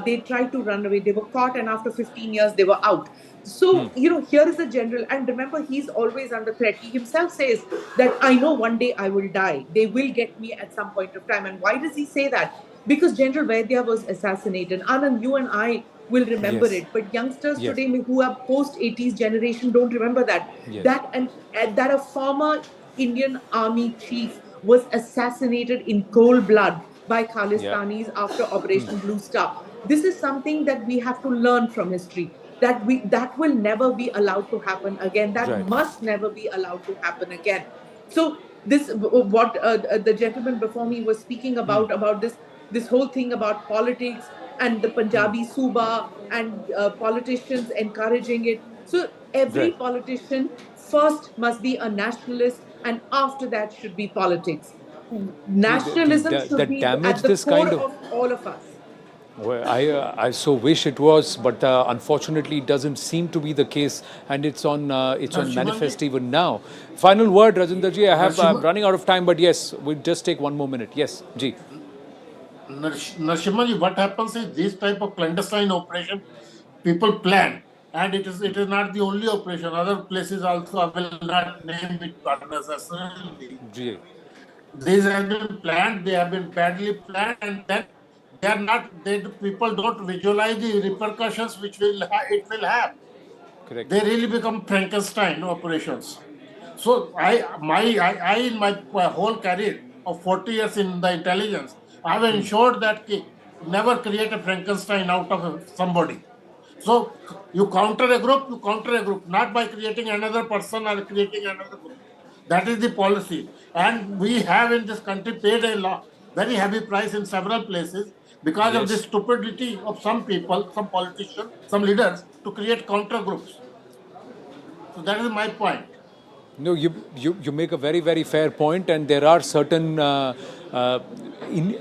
they tried to run away. They were caught, and after 15 years, they were out. So, here is the general, and remember, he's always under threat. He himself says that I know one day I will die. They will get me at some point of time. And why does he say that? Because General Vaidya was assassinated. Anand, you and I will remember it, but youngsters today who are post-80s generation don't remember that. That a former Indian Army chief was assassinated in cold blood by Khalistanis after Operation Blue Star. This is something that we have to learn from history. That will never be allowed to happen again. That must never be allowed to happen again. So this, what the gentleman before me was speaking about this whole thing about politics and the Punjabi Suba and politicians encouraging it. So every politician first must be a nationalist, and after that should be politics. Nationalism should be at the core of all of us. Well, I so wish it was, but unfortunately, it doesn't seem to be the case, and it's on manifest even now. Final word, Rajendraji. I'm running out of time, but yes, we'll just take one more minute. Yes, Ji. Narasimha, what happens is this type of clandestine operation, people plan, and it is not the only operation. Other places also, I will not name it unnecessarily. Ji. These have been planned, they have been badly planned, and then they are not. People don't visualize the repercussions which it will have. Correct. They really become Frankenstein operations. So I in my whole career of 40 years in the intelligence, I have ensured that never create a Frankenstein out of somebody. So you counter a group, not by creating another person or creating another group. That is the policy. And we have in this country paid a very heavy price in several places because of the stupidity of some people, some politicians, some leaders to create counter groups. So that is my point. No, you make a very, very fair point, and there are certain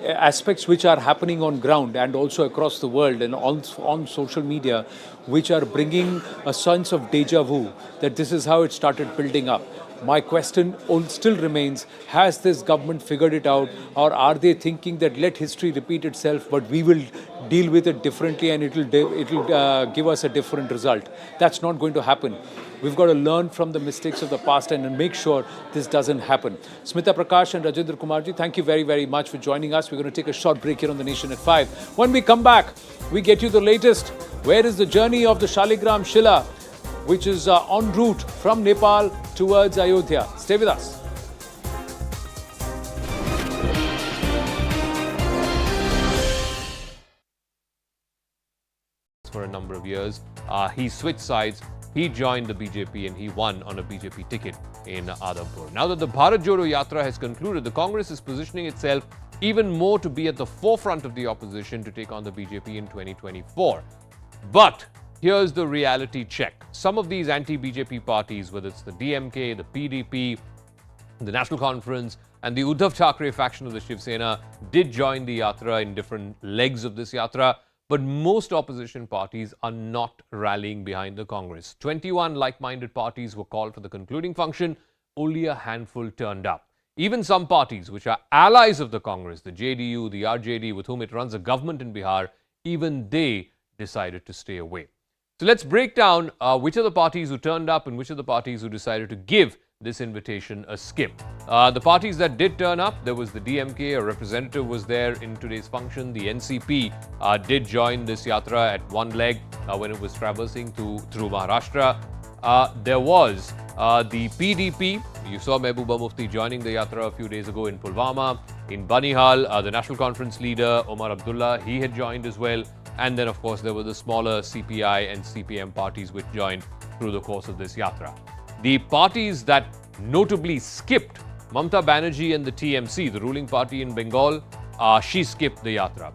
aspects which are happening on ground and also across the world and on social media, which are bringing a sense of deja vu that this is how it started building up. My question still remains, has this government figured it out, or are they thinking that let history repeat itself, but we will deal with it differently and it'll give us a different result? That's not going to happen. We've got to learn from the mistakes of the past and make sure this doesn't happen. Smita Prakash and Rajendra Kumarji, thank you very, very much for joining us. We're going to take a short break here on The Nation at 5. When we come back, we get you the latest. Where is the journey of the Shaligram Shila, which is en route from Nepal towards Ayodhya? Stay with us. For a number of years, he switched sides. He joined the BJP and he won on a BJP ticket in Adhampur. Now that the Bharat Jodo Yatra has concluded, the Congress is positioning itself even more to be at the forefront of the opposition to take on the BJP in 2024. But here's the reality check. Some of these anti-BJP parties, whether it's the DMK, the PDP, the National Conference, and the Uddhav Thackeray faction of the Shiv Sena did join the Yatra in different legs of this Yatra. But most opposition parties are not rallying behind the Congress. 21 like-minded parties were called for the concluding function. Only a handful turned up. Even some parties which are allies of the Congress, the JDU, the RJD, with whom it runs a government in Bihar, even they decided to stay away. So let's break down which are the parties who turned up and which are the parties who decided to give this invitation a skip. The parties that did turn up, there was the DMK, a representative was there in today's function. The NCP did join this yatra at one leg when it was traversing through Maharashtra. There was the PDP. You saw Mehbooba Mufti joining the yatra a few days ago in Pulwama. In Banihal, the National Conference leader, Omar Abdullah, he had joined as well. And then, of course, there were the smaller CPI and CPM parties which joined through the course of this yatra. The parties that notably skipped, Mamata Banerjee and the TMC, the ruling party in Bengal, she skipped the yatra.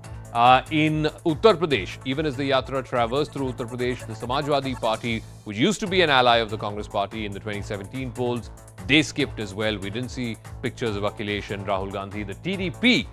In Uttar Pradesh, even as the yatra traversed through Uttar Pradesh, the Samajwadi Party, which used to be an ally of the Congress Party in the 2017 polls, they skipped as well. We didn't see pictures of Akhilesh and Rahul Gandhi. The TDP,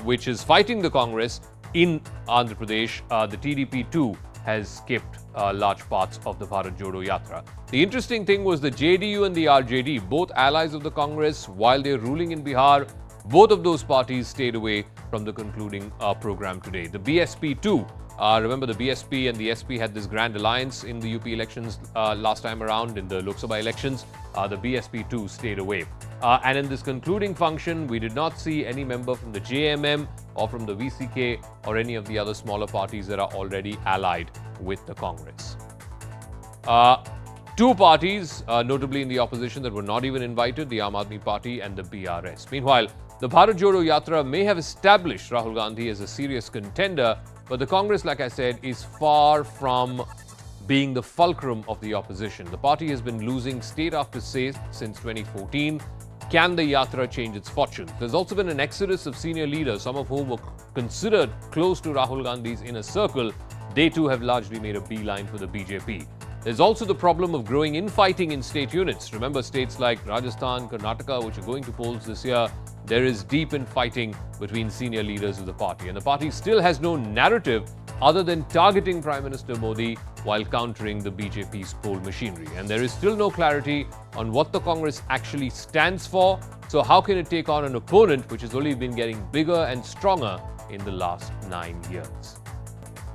which is fighting the Congress in Andhra Pradesh, the TDP too has skipped large parts of the Bharat Jodo Yatra. The interesting thing was the JDU and the RJD, both allies of the Congress, while they're ruling in Bihar, both of those parties stayed away from the concluding program today. The BSP too, remember the BSP and the SP had this grand alliance in the UP elections last time around, in the Lok Sabha elections. The BSP too stayed away. And in this concluding function, we did not see any member from the JMM or from the VCK or any of the other smaller parties that are already allied with the Congress. Two parties, notably in the opposition, that were not even invited, the Aam Aadmi Party and the BRS. Meanwhile, the Bharat Jodo Yatra may have established Rahul Gandhi as a serious contender, but the Congress, like I said, is far from being the fulcrum of the opposition. The party has been losing state after state since 2014. Can the Yatra change its fortunes? There's also been an exodus of senior leaders, some of whom were considered close to Rahul Gandhi's inner circle. They too have largely made a beeline for the BJP. there's also the problem of growing infighting in state units. Remember, states like Rajasthan, Karnataka, which are going to polls this year, there is deep infighting between senior leaders of the party. And the party still has no narrative other than targeting Prime Minister Modi while countering the BJP's poll machinery. And there is still no clarity on what the Congress actually stands for. So how can it take on an opponent which has only been getting bigger and stronger in the last 9 years?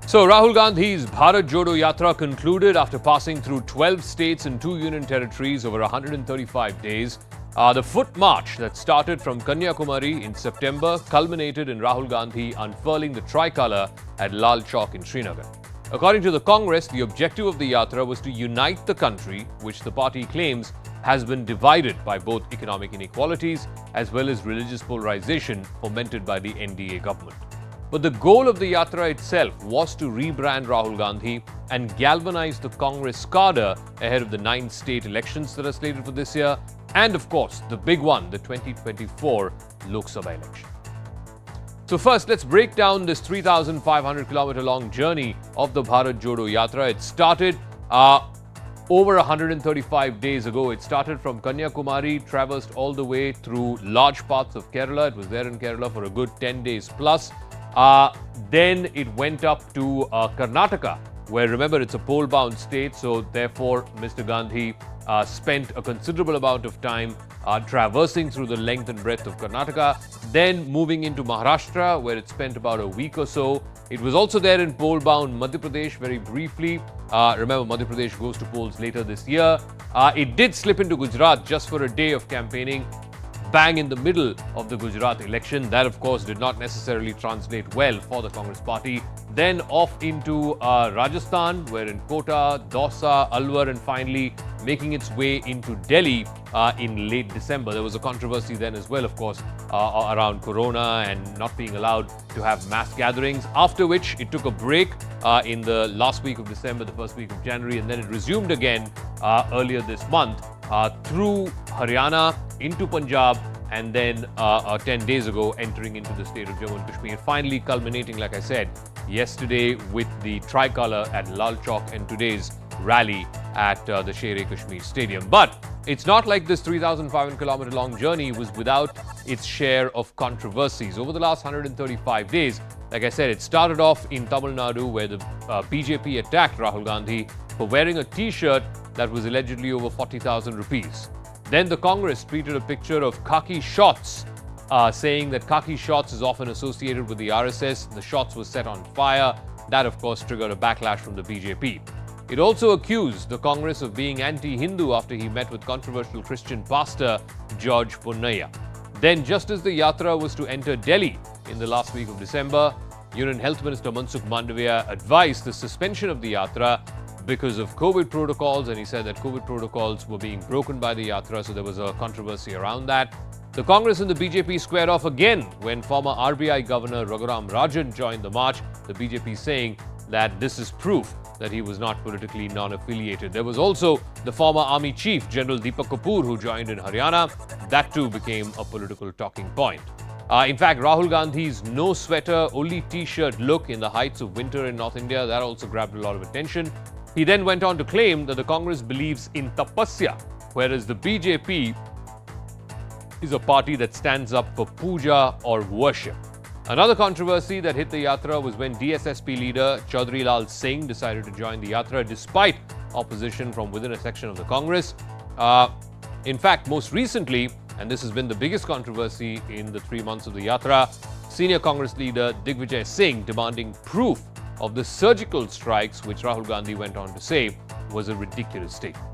So Rahul Gandhi's Bharat Jodo Yatra concluded after passing through 12 states and 2 union territories over 135 days. The foot march that started from Kanyakumari in September culminated in Rahul Gandhi unfurling the tricolour at Lal Chowk in Srinagar. According to the Congress, the objective of the yatra was to unite the country, which the party claims has been divided by both economic inequalities as well as religious polarization fomented by the NDA government. But the goal of the yatra itself was to rebrand Rahul Gandhi and galvanize the Congress cadre ahead of the 9 state elections that are slated for this year, and of course, the big one, the 2024 Lok Sabha election. So first, let's break down this 3,500-kilometer long journey of the Bharat Jodo Yatra. It started over 135 days ago. It started from Kanyakumari, traversed all the way through large parts of Kerala. It was there in Kerala for a good 10 days plus. Then it went up to Karnataka, where, remember, it's a poll-bound state, so therefore Mr. Gandhi spent a considerable amount of time traversing through the length and breadth of Karnataka, then moving into Maharashtra, where it spent about a week or so. It was also there in poll-bound Madhya Pradesh very briefly. Remember, Madhya Pradesh goes to polls later this year. It did slip into Gujarat just for a day of campaigning, bang in the middle of the Gujarat election. That, of course, did not necessarily translate well for the Congress party. Then off into Rajasthan, where in Kota, Dausa, Alwar, and finally making its way into Delhi in late December. There was a controversy then as well, of course, around Corona and not being allowed to have mass gatherings, after which it took a break in the last week of December, the first week of January, and then it resumed again earlier this month through Haryana into Punjab, and then 10 days ago entering into the state of Jammu and Kashmir, finally culminating, like I said, yesterday with the tricolour at Lal Chowk and today's rally at the Sher-e-Kashmir Stadium. But it's not like this 3,500-kilometer long journey was without its share of controversies. Over the last 135 days, like I said, it started off in Tamil Nadu, where the BJP attacked Rahul Gandhi for wearing a T-shirt that was allegedly over 40,000 rupees. Then the Congress tweeted a picture of khaki shorts, saying that khaki shorts is often associated with the RSS. The shorts were set on fire. That, of course, triggered a backlash from the BJP. It also accused the Congress of being anti-Hindu after he met with controversial Christian pastor George Ponnaya. Then, just as the yatra was to enter Delhi in the last week of December, Union Health Minister Mansukh Mandavia advised the suspension of the yatra because of COVID protocols, and he said that COVID protocols were being broken by the yatra, so there was a controversy around that. The Congress and the BJP squared off again when former RBI Governor Raghuram Rajan joined the march, the BJP saying that this is proof that he was not politically non-affiliated. There was also the former Army Chief, General Deepak Kapoor, who joined in Haryana. That too became a political talking point. In fact, Rahul Gandhi's no sweater, only T-shirt look in the heights of winter in North India, that also grabbed a lot of attention. He then went on to claim that the Congress believes in tapasya, whereas the BJP is a party that stands up for puja or worship. Another controversy that hit the yatra was when DSSP leader Chaudhry Lal Singh decided to join the yatra despite opposition from within a section of the Congress. In fact, most recently, and this has been the biggest controversy in the 3 months of the yatra, senior Congress leader Digvijay Singh demanding proof of the surgical strikes, which Rahul Gandhi went on to say was a ridiculous statement.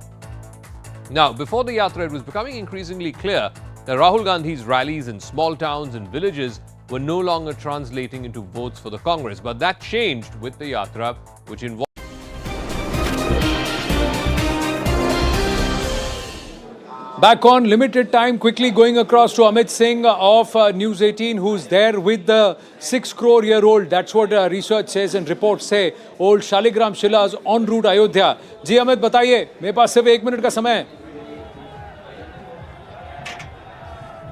Now, before the yatra, it was becoming increasingly clear that Rahul Gandhi's rallies in small towns and villages were no longer translating into votes for the Congress. But that changed with the yatra, which involved... Back on limited time, quickly going across to Amit Singh of News 18, who's there with the 6 crore-year-old, that's what research says and reports say, old Shaligram Shilas en route Ayodhya. जी अमित बताइए, मेरे पास सिर्फ 1 minute का समय है.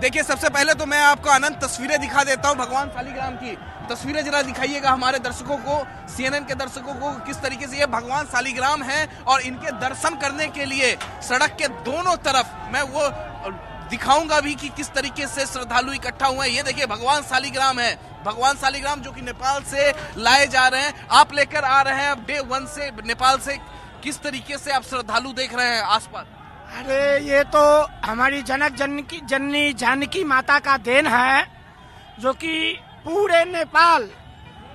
देखिए, सबसे पहले तो मैं आपको अनंत तस्वीरें दिखा देता हूं भगवान शालिग्राम की। तस्वीरें जरा दिखाइएगा हमारे दर्शकों को, सीएनएन के दर्शकों को, किस तरीके से ये भगवान शालिग्राम हैं और इनके दर्शन करने के लिए सड़क के दोनों तरफ मैं वो दिखाऊंगा भी कि किस तरीके से श्रद्धालु इकट्ठा हुए हैं। ये देखिए भगवान शालिग्राम है, भगवान शालिग्राम जो कि नेपाल से लाए जा रहे हैं, आप लेकर आ रहे हैं डे 1 से नेपाल से। किस तरीके से आप श्रद्धालु देख रहे हैं आसपास? अरे ये तो हमारी जनक जननी जानकी माता का देन है, जो कि पूरे नेपाल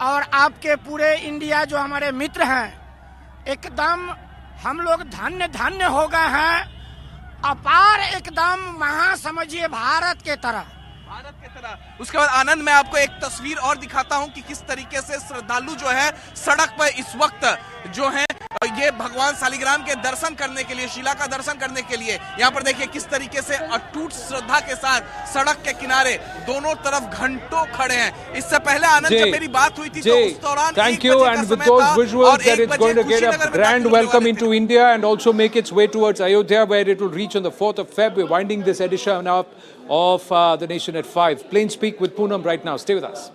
और आपके पूरे इंडिया जो हमारे मित्र हैं, एकदम हम लोग धन्य धन्य हो गए हैं। अपार एकदम महा समझिए भारत के तरह। उसके बाद आनंद मैं आपको एक तस्वीर और दिखाता हूं कि किस तरीके से श्रद्धालु जो है सड़क पर इस वक्त जो है ये भगवान शालिग्राम के दर्शन करने के लिए, शिला का दर्शन करने के लिए यहाँ पर देखिए किस तरीके से अटूट श्रद्धा के साथ सड़क के किनारे दोनों तरफ घंटों खड़े हैं। इससे पहले आनंद जब मेरी बात हुई थी तो उस दौरान thank you, and with those visuals that it's going to get a grand welcome into India and also make its way towards Ayodhya, where it will reach on the 4th of Feb. We're winding this edition up of The Nation at 5. Plain Speak with Poonam right now. Stay with us.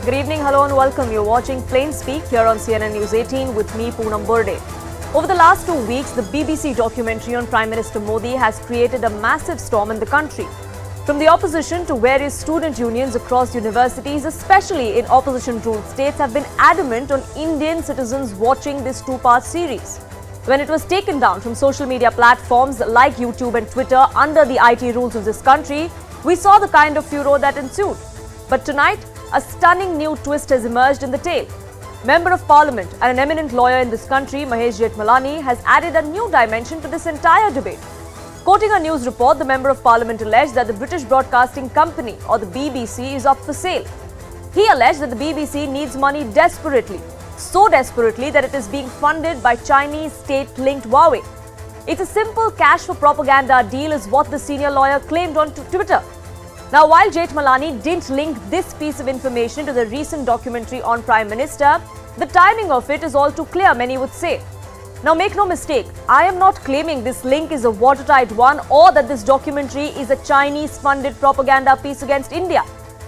Good evening, hello and welcome. You're watching Plain Speak here on CNN News 18 with me, Poonam Burde. Over the last 2 weeks, the BBC documentary on Prime Minister Modi has created a massive storm in the country. From the opposition to various student unions across universities, especially in opposition-ruled states, have been adamant on Indian citizens watching this 2-part series. When it was taken down from social media platforms like YouTube and Twitter under the IT rules of this country, we saw the kind of furor that ensued. But tonight, a stunning new twist has emerged in the tale. Member of Parliament and an eminent lawyer in this country, Mahesh Jethmalani, has added a new dimension to this entire debate. Quoting a news report, the Member of Parliament alleged that the British Broadcasting Company, or the BBC, is up for sale. He alleged that the BBC needs money desperately, so desperately that it is being funded by Chinese state-linked Huawei. It's a simple cash for propaganda deal is what the senior lawyer claimed on Twitter. Now, while Jethmalani didn't link this piece of information to the recent documentary on Prime Minister, the timing of it is all too clear, many would say. Now, make no mistake, I am not claiming this link is a watertight one or that this documentary is a Chinese-funded propaganda piece against India.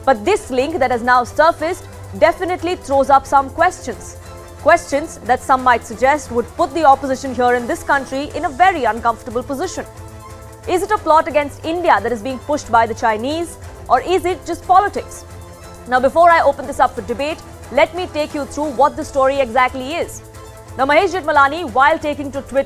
But this link that has now surfaced definitely throws up some questions. Questions that some might suggest would put the opposition here in this country in a very uncomfortable position. Is it a plot against India that is being pushed by the Chinese, or is it just politics? Now, before I open this up for debate, let me take you through what the story exactly is. Now, Mahesh Jethmalani, while taking to Twitter,